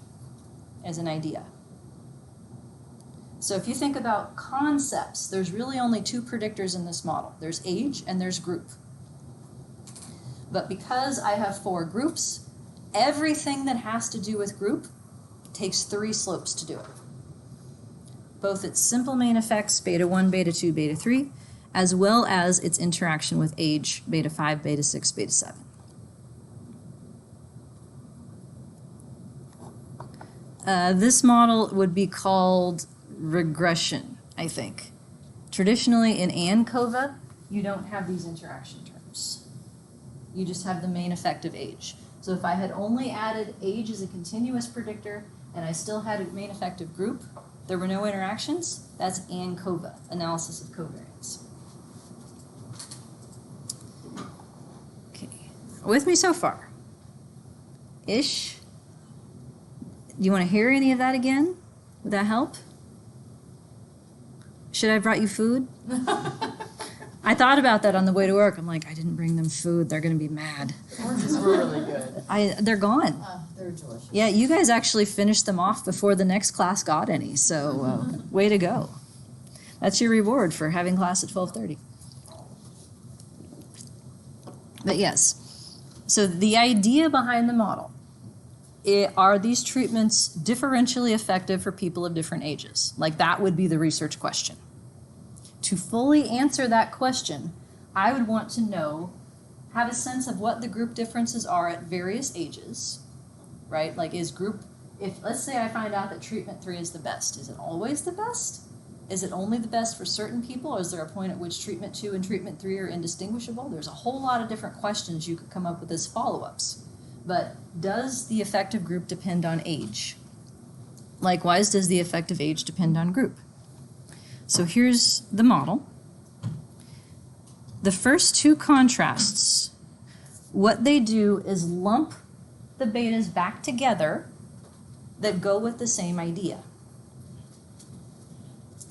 as an idea. So if you think about concepts, there's really only 2 predictors in this model. There's age and there's group. But because I have 4 groups, everything that has to do with group takes 3 slopes to do it. Both its simple main effects, beta 1, beta 2, beta 3, as well as its interaction with age, beta 5, beta 6, beta 7. This model would be called regression, I think. Traditionally in ANCOVA, you don't have these interaction terms. You just have the main effect of age. So if I had only added age as a continuous predictor and I still had a main effect of group, there were no interactions, that's ANCOVA, analysis of covariance. Okay, with me so far? Ish? Do you want to hear any of that again? Would that help? Should I have brought you food? I thought about that on the way to work. I'm like, I didn't bring them food. They're going to be mad. Oranges were really good. They're gone. They're delicious. Yeah, you guys actually finished them off before the next class got any, so way to go. That's your reward for having class at 12:30. But yes, so the idea behind the model, are these treatments differentially effective for people of different ages? Like that would be the research question. To fully answer that question, I would want to have a sense of what the group differences are at various ages, right? Like let's say I find out that treatment 3 is the best. Is it always the best? Is it only the best for certain people? Or is there a point at which treatment 2 and treatment 3 are indistinguishable? There's a whole lot of different questions you could come up with as follow-ups. But does the effective group depend on age? Likewise, does the effective age depend on group? So here's the model. The first 2 contrasts, what they do is lump the betas back together that go with the same idea.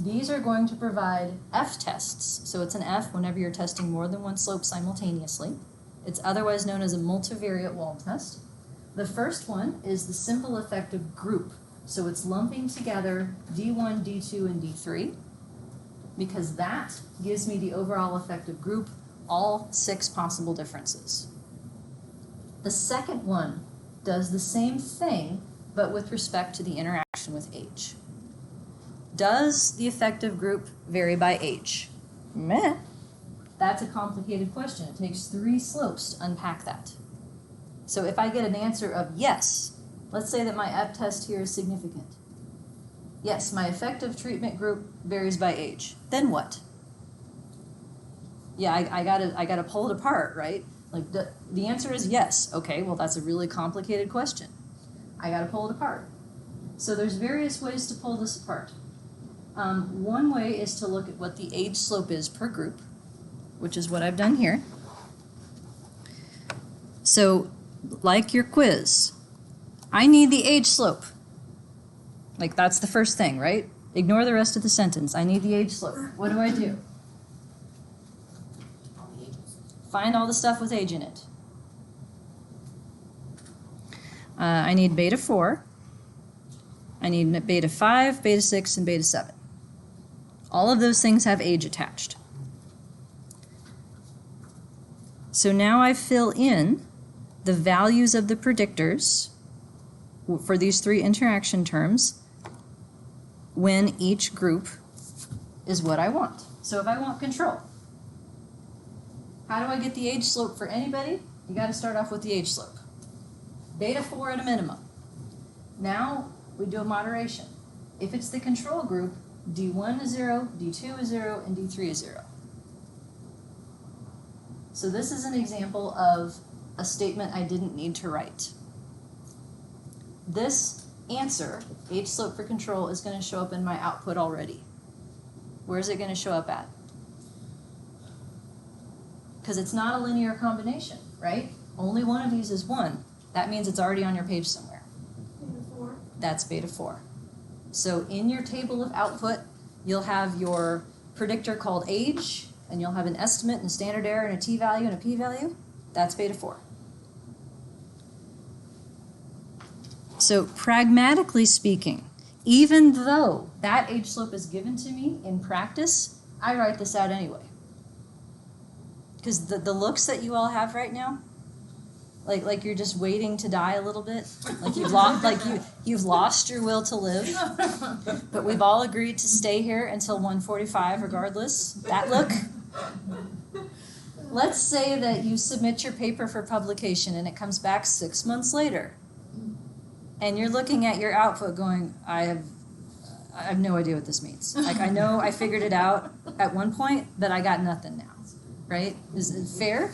These are going to provide F tests. So it's an F whenever you're testing more than one slope simultaneously. It's otherwise known as a multivariate wall test. The first one is the simple effective group. So it's lumping together D1, D2, and D3 because that gives me the overall effective group, all 6 possible differences. The second one does the same thing, but with respect to the interaction with age. Does the effective group vary by age? Meh. That's a complicated question. It takes 3 slopes to unpack that. So if I get an answer of yes, let's say that my F test here is significant. Yes, my effective treatment group varies by age. Then what? Yeah, I gotta pull it apart, right? Like the answer is yes. Okay, well that's a really complicated question. I gotta pull it apart. So there's various ways to pull this apart. One way is to look at what the age slope is per group, which is what I've done here. So, like your quiz, I need the age slope. Like that's the first thing, right? Ignore the rest of the sentence. I need the age slope. What do I do? All the ages. Find all the stuff with age in it. I need beta 4. I need beta 5, beta 6, and beta 7. All of those things have age attached. So now I fill in the values of the predictors for these 3 interaction terms when each group is what I want. So if I want control, how do I get the age slope for anybody? You got to start off with the age slope. Beta 4 at a minimum. Now we do a moderation. If it's the control group, D1 is 0, D2 is 0, and D3 is 0. So this is an example of a statement I didn't need to write. This answer, age slope for control, is going to show up in my output already. Where is it going to show up at? Because it's not a linear combination, right? Only one of these is 1. That means it's already on your page somewhere. Beta 4. That's beta 4. So in your table of output, you'll have your predictor called age, and you'll have an estimate and a standard error and a t-value and a p-value. That's beta 4. So pragmatically speaking, even though that age slope is given to me in practice, I write this out anyway. Because the looks that you all have right now, like you're just waiting to die a little bit, like you've lost your will to live. But we've all agreed to stay here until 1:45 regardless. That look. Let's say that you submit your paper for publication and it comes back 6 months later. And you're looking at your output going, I have no idea what this means. Like I know I figured it out at one point, but I got nothing now. Right? Is it fair?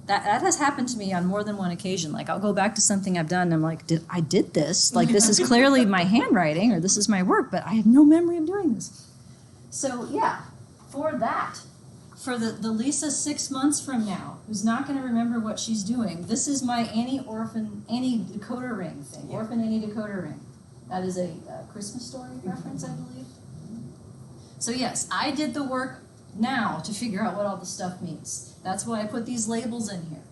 That has happened to me on more than one occasion. Like I'll go back to something I've done and I'm like, I did this. Like this is clearly my handwriting or this is my work, but I have no memory of doing this. So yeah, for that, for the Lisa 6 months from now, who's not going to remember what she's doing, this is my Annie decoder ring thing. Yeah. Orphan Annie decoder ring. That is a Christmas story reference, I believe. So yes, I did the work now to figure out what all the stuff means. That's why I put these labels in here.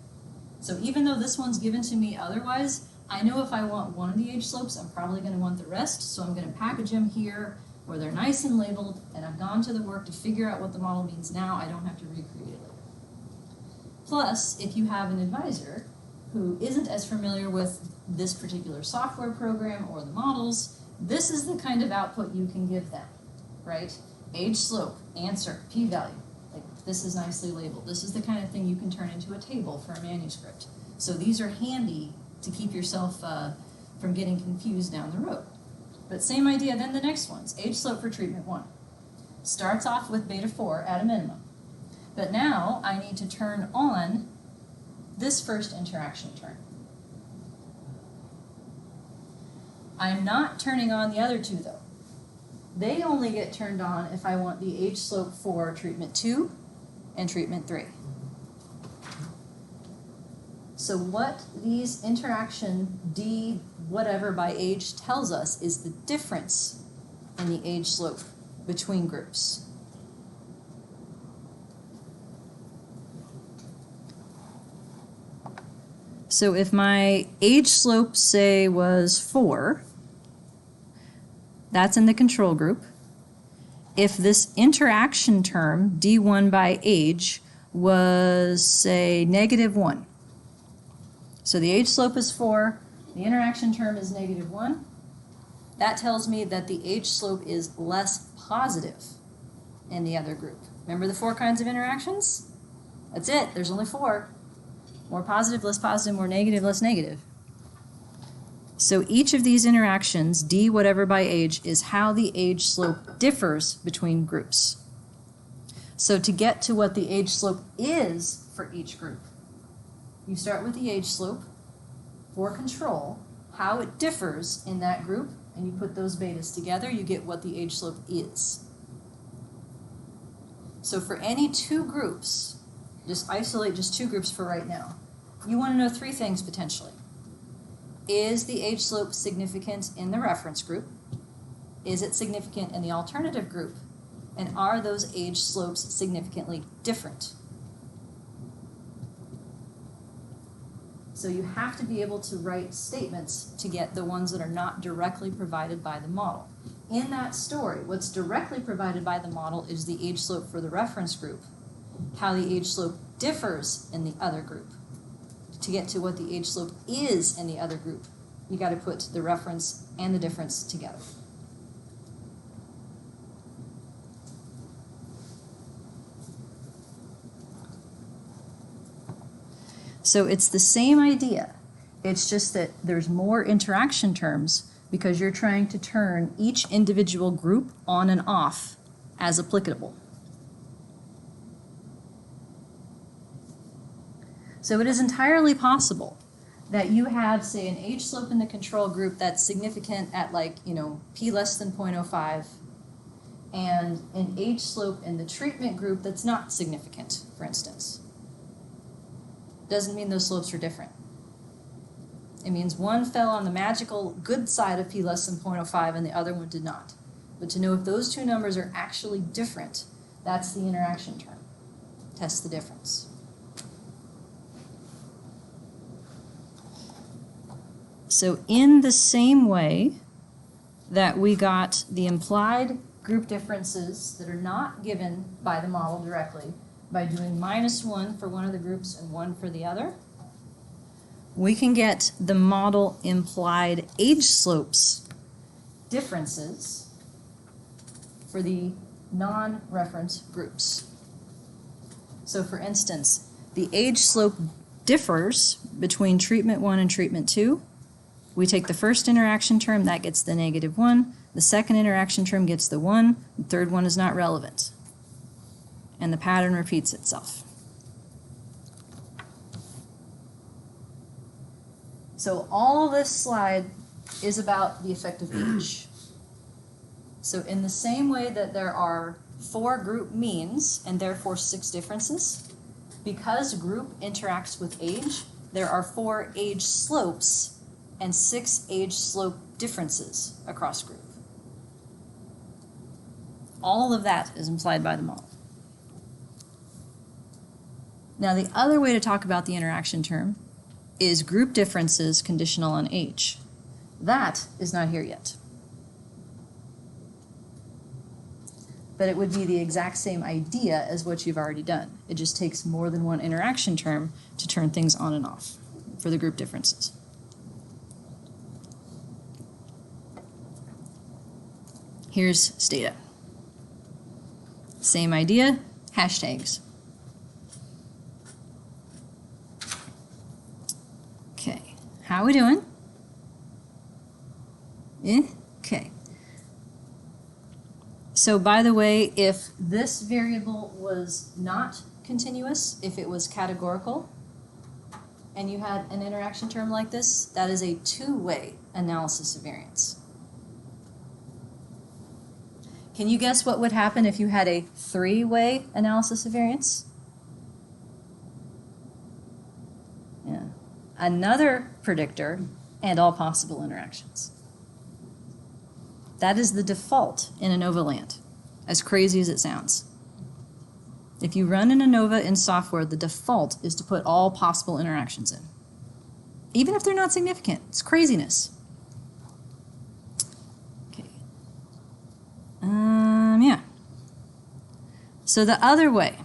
So even though this one's given to me otherwise, I know if I want one of the age slopes, I'm probably going to want the rest, so I'm going to package them here where they're nice and labeled, and I've gone to the work to figure out what the model means now. I don't have to recreate it later. Plus, if you have an advisor who isn't as familiar with this particular software program or the models, this is the kind of output you can give them, right? Age slope, answer, p-value. Like this is nicely labeled. This is the kind of thing you can turn into a table for a manuscript. So these are handy to keep yourself from getting confused down the road. But same idea then the next ones. Age slope for treatment 1. Starts off with beta 4 at a minimum. But now I need to turn on this first interaction term. I'm not turning on the other 2 though. They only get turned on if I want the age slope for treatment 2 and treatment 3. So what these interaction D whatever by age tells us is the difference in the age slope between groups. So if my age slope, say, was 4, that's in the control group. If this interaction term, D1 by age, was, say, -1. So the age slope is 4, The interaction term is -1. That tells me that the age slope is less positive in the other group. Remember the 4 kinds of interactions? That's it. There's only 4. More positive, less positive, more negative, less negative. So each of these interactions, D whatever by age, is how the age slope differs between groups. So to get to what the age slope is for each group, you start with the age slope for control, how it differs in that group, and you put those betas together, you get what the age slope is. So for any 2 groups, just isolate just 2 groups for right now. You want to know 3 things potentially. Is the age slope significant in the reference group? Is it significant in the alternative group? And are those age slopes significantly different? So you have to be able to write statements to get the ones that are not directly provided by the model. In that story, what's directly provided by the model is the age slope for the reference group, how the age slope differs in the other group. To get to what the age slope is in the other group, you got to put the reference and the difference together. So it's the same idea. It's just that there's more interaction terms because you're trying to turn each individual group on and off as applicable. So it is entirely possible that you have, say, an age slope in the control group that's significant at p less than 0.05, and an age slope in the treatment group that's not significant, for instance. Doesn't mean those slopes are different. It means one fell on the magical good side of p less than 0.05 and the other one did not. But to know if those 2 numbers are actually different, that's the interaction term. Test the difference. So in the same way that we got the implied group differences that are not given by the model directly by doing -1 for one of the groups and 1 for the other, we can get the model implied age slopes differences for the non-reference groups. So for instance, the age slope differs between treatment 1 and treatment 2. We take the first interaction term, that gets the -1. The second interaction term gets the 1. The third one is not relevant. And the pattern repeats itself. So all of this slide is about the effect of age. So in the same way that there are 4 group means and therefore 6 differences, because group interacts with age, there are 4 age slopes and 6 age slope differences across group. All of that is implied by the model. Now the other way to talk about the interaction term is group differences conditional on age. That is not here yet. But it would be the exact same idea as what you've already done. It just takes more than one interaction term to turn things on and off for the group differences. Here's Stata. Same idea, hashtags. Okay, how are we doing? Okay. So by the way, if this variable was not continuous, if it was categorical, and you had an interaction term like this, that is a 2-way analysis of variance. Can you guess what would happen if you had a 3-way analysis of variance? Yeah. Another predictor and all possible interactions. That is the default in ANOVA land, as crazy as it sounds. If you run an ANOVA in software, the default is to put all possible interactions in. Even if they're not significant, it's craziness. Okay. Yeah. So the other way,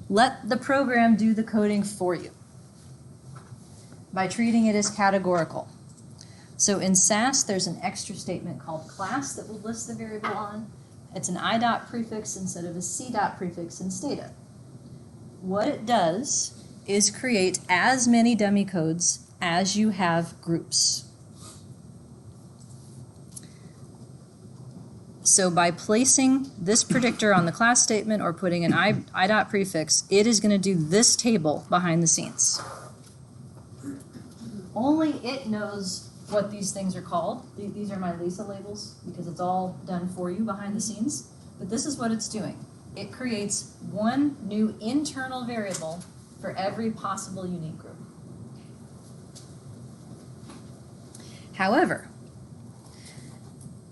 let the program do the coding for you. by treating it as categorical. So in SAS, there's an extra statement called class that will list the variable on. It's an I dot prefix instead of a C dot prefix in Stata. What it does is create as many dummy codes as you have groups. So by placing this predictor on the class statement or putting an I dot prefix, it is going to do this table behind the scenes. Only it knows what these things are called. These are my Lisa labels because it's all done for you behind the scenes. But this is what it's doing. It creates one new internal variable for every possible unique group. However,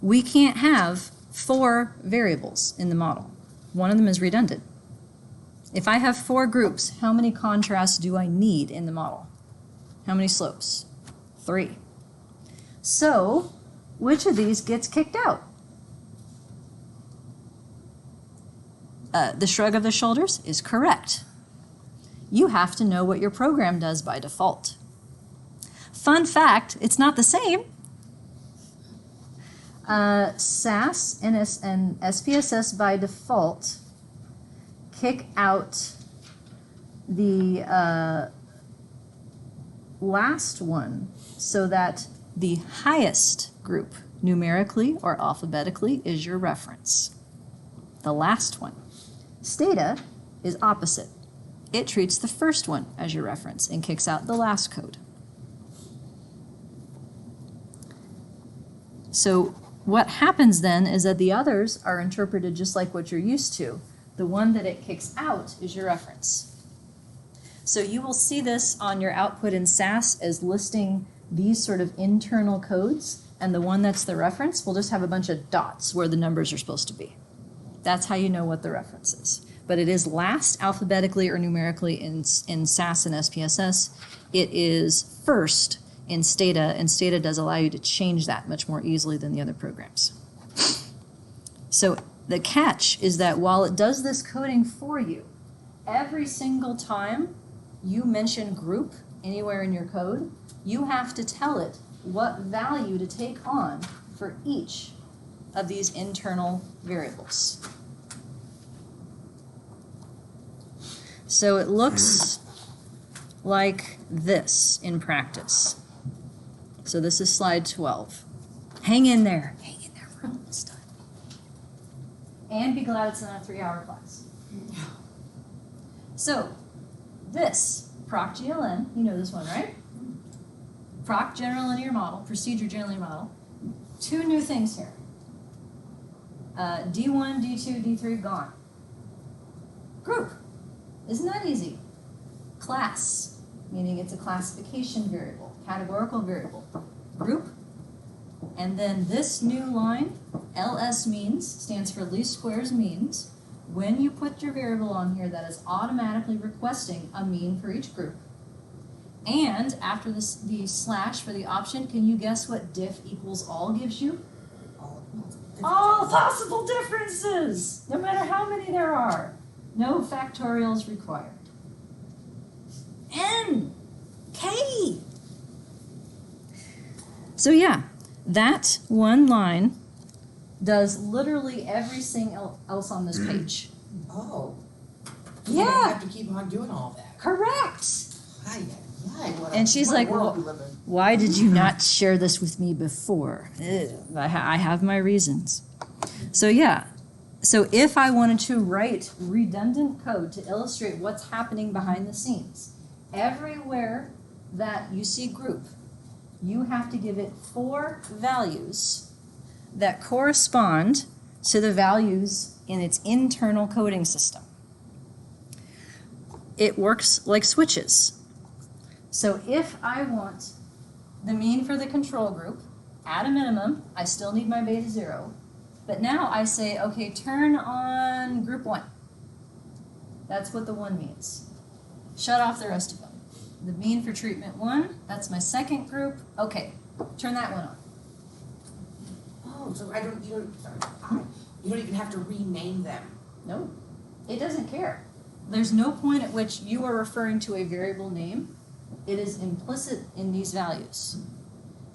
we can't have 4 variables in the model. One of them is redundant. If I have 4 groups, how many contrasts do I need in the model? How many slopes? 3. So, which of these gets kicked out? The shrug of the shoulders is correct. You have to know what your program does by default. Fun fact, it's not the same. SAS and SPSS by default kick out the last one so that the highest group, numerically or alphabetically, is your reference. The last one. Stata is opposite. It treats the first one as your reference and kicks out the last code. So what happens then is that the others are interpreted just like what you're used to. The one that it kicks out is your reference. So you will see this on your output in SAS as listing these sort of internal codes, and the one that's the reference will just have a bunch of dots where the numbers are supposed to be. That's how you know what the reference is. But it is last alphabetically or numerically in SAS and SPSS. It is first in Stata, and Stata does allow you to change that much more easily than the other programs. So the catch is that while it does this coding for you, every single time you mention group anywhere in your code, you have to tell it what value to take on for each of these internal variables. So it looks like this in practice. So this is slide 12. Hang in there. Hang in there. We're almost done. And be glad it's not a 3-hour class. So this, PROC-GLN, you know this one, right? PROC General Linear Model, Procedure General Linear Model. 2 new things here. D1, D2, D3, gone. Group. Isn't that easy? Class, meaning it's a classification variable, categorical variable. Group, and then this new line, LS means, stands for least squares means. When you put your variable on here, that is automatically requesting a mean for each group. And after this, the slash for the option, can you guess what diff equals all gives you? All possible differences, no matter how many there are. No factorials required. N, K. So yeah, that one line does literally everything else on this page. Oh. Yeah. You don't have to keep on doing all that. Correct. And she's like, why did you not share this with me before? I have my reasons. So yeah, so if I wanted to write redundant code to illustrate what's happening behind the scenes, everywhere that you see group, you have to give it 4 values that correspond to the values in its internal coding system. It works like switches. So if I want the mean for the control group, at a minimum, I still need my beta 0. But now I say, okay, turn on group 1. That's what the 1 means. Shut off the rest of them. The mean for treatment 1, that's my second group. Okay, turn that one on. Oh, so you don't even have to rename them. No, it doesn't care. There's no point at which you are referring to a variable name It is implicit in these values.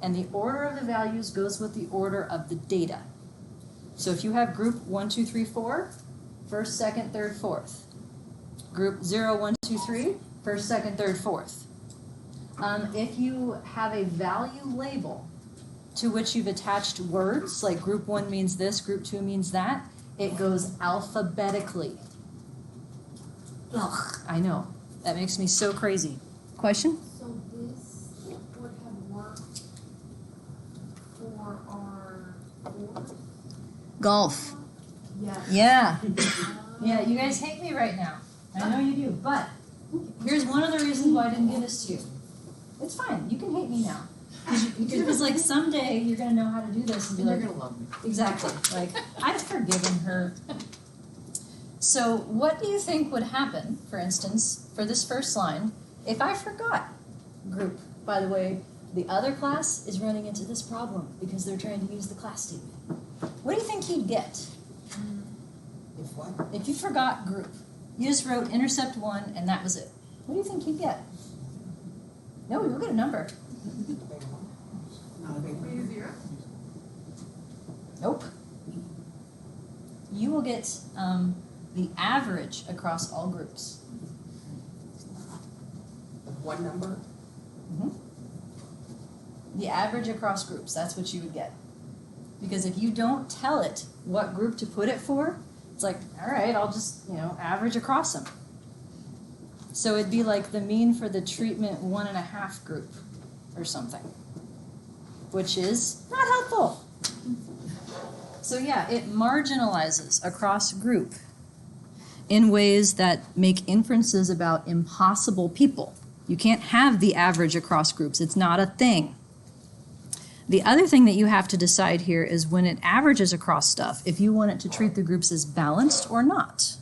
And the order of the values goes with the order of the data. So if you have group 1, 2, 3, 4, first, second, third, fourth. Group 0, 1, 2, 3, first, second, third, fourth. If you have a value label to which you've attached words, like group 1 means this, group 2 means that, it goes alphabetically. Ugh, I know. That makes me so crazy. Question? So this would have worked for our board? Golf. Yes. Yeah. Yeah, you guys hate me right now. I know you do. But here's one of the reasons why I didn't give this to you. It's fine. You can hate me now. Because like someday you're going to know how to do this and be You're like, gonna love me. exactly. Like, I've forgiven her. So what do you think would happen, for instance, for this first line, if I forgot group? By the way, the other class is running into this problem because they're trying to use the class statement. What do you think you'd get If what? if you forgot group? You just wrote intercept 1 and that was it. What do you think you'd get? No, you'll get a number. Not a big Be one. 0? Nope. You will get the average across all groups. One number? The average across groups, that's what you would get. Because if you don't tell it what group to put it for, it's like, all right, I'll just, average across them. So it'd be like the mean for the treatment 1.5 group or something, which is not helpful. So yeah, it marginalizes across group in ways that make inferences about impossible people. You can't have the average across groups. It's not a thing. The other thing that you have to decide here is when it averages across stuff, if you want it to treat the groups as balanced or not,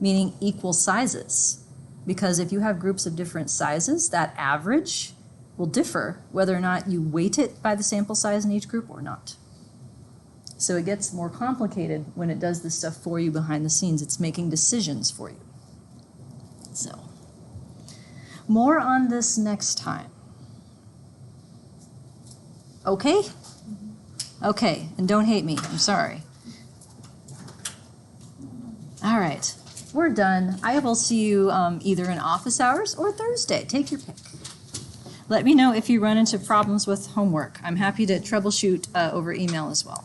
meaning equal sizes. Because if you have groups of different sizes, that average will differ whether or not you weight it by the sample size in each group or not. So it gets more complicated when it does this stuff for you behind the scenes. It's making decisions for you. So, more on this next time. Okay? Okay, and don't hate me. I'm sorry. All right, we're done. I will see you either in office hours or Thursday. Take your pick. Let me know if you run into problems with homework. I'm happy to troubleshoot over email as well.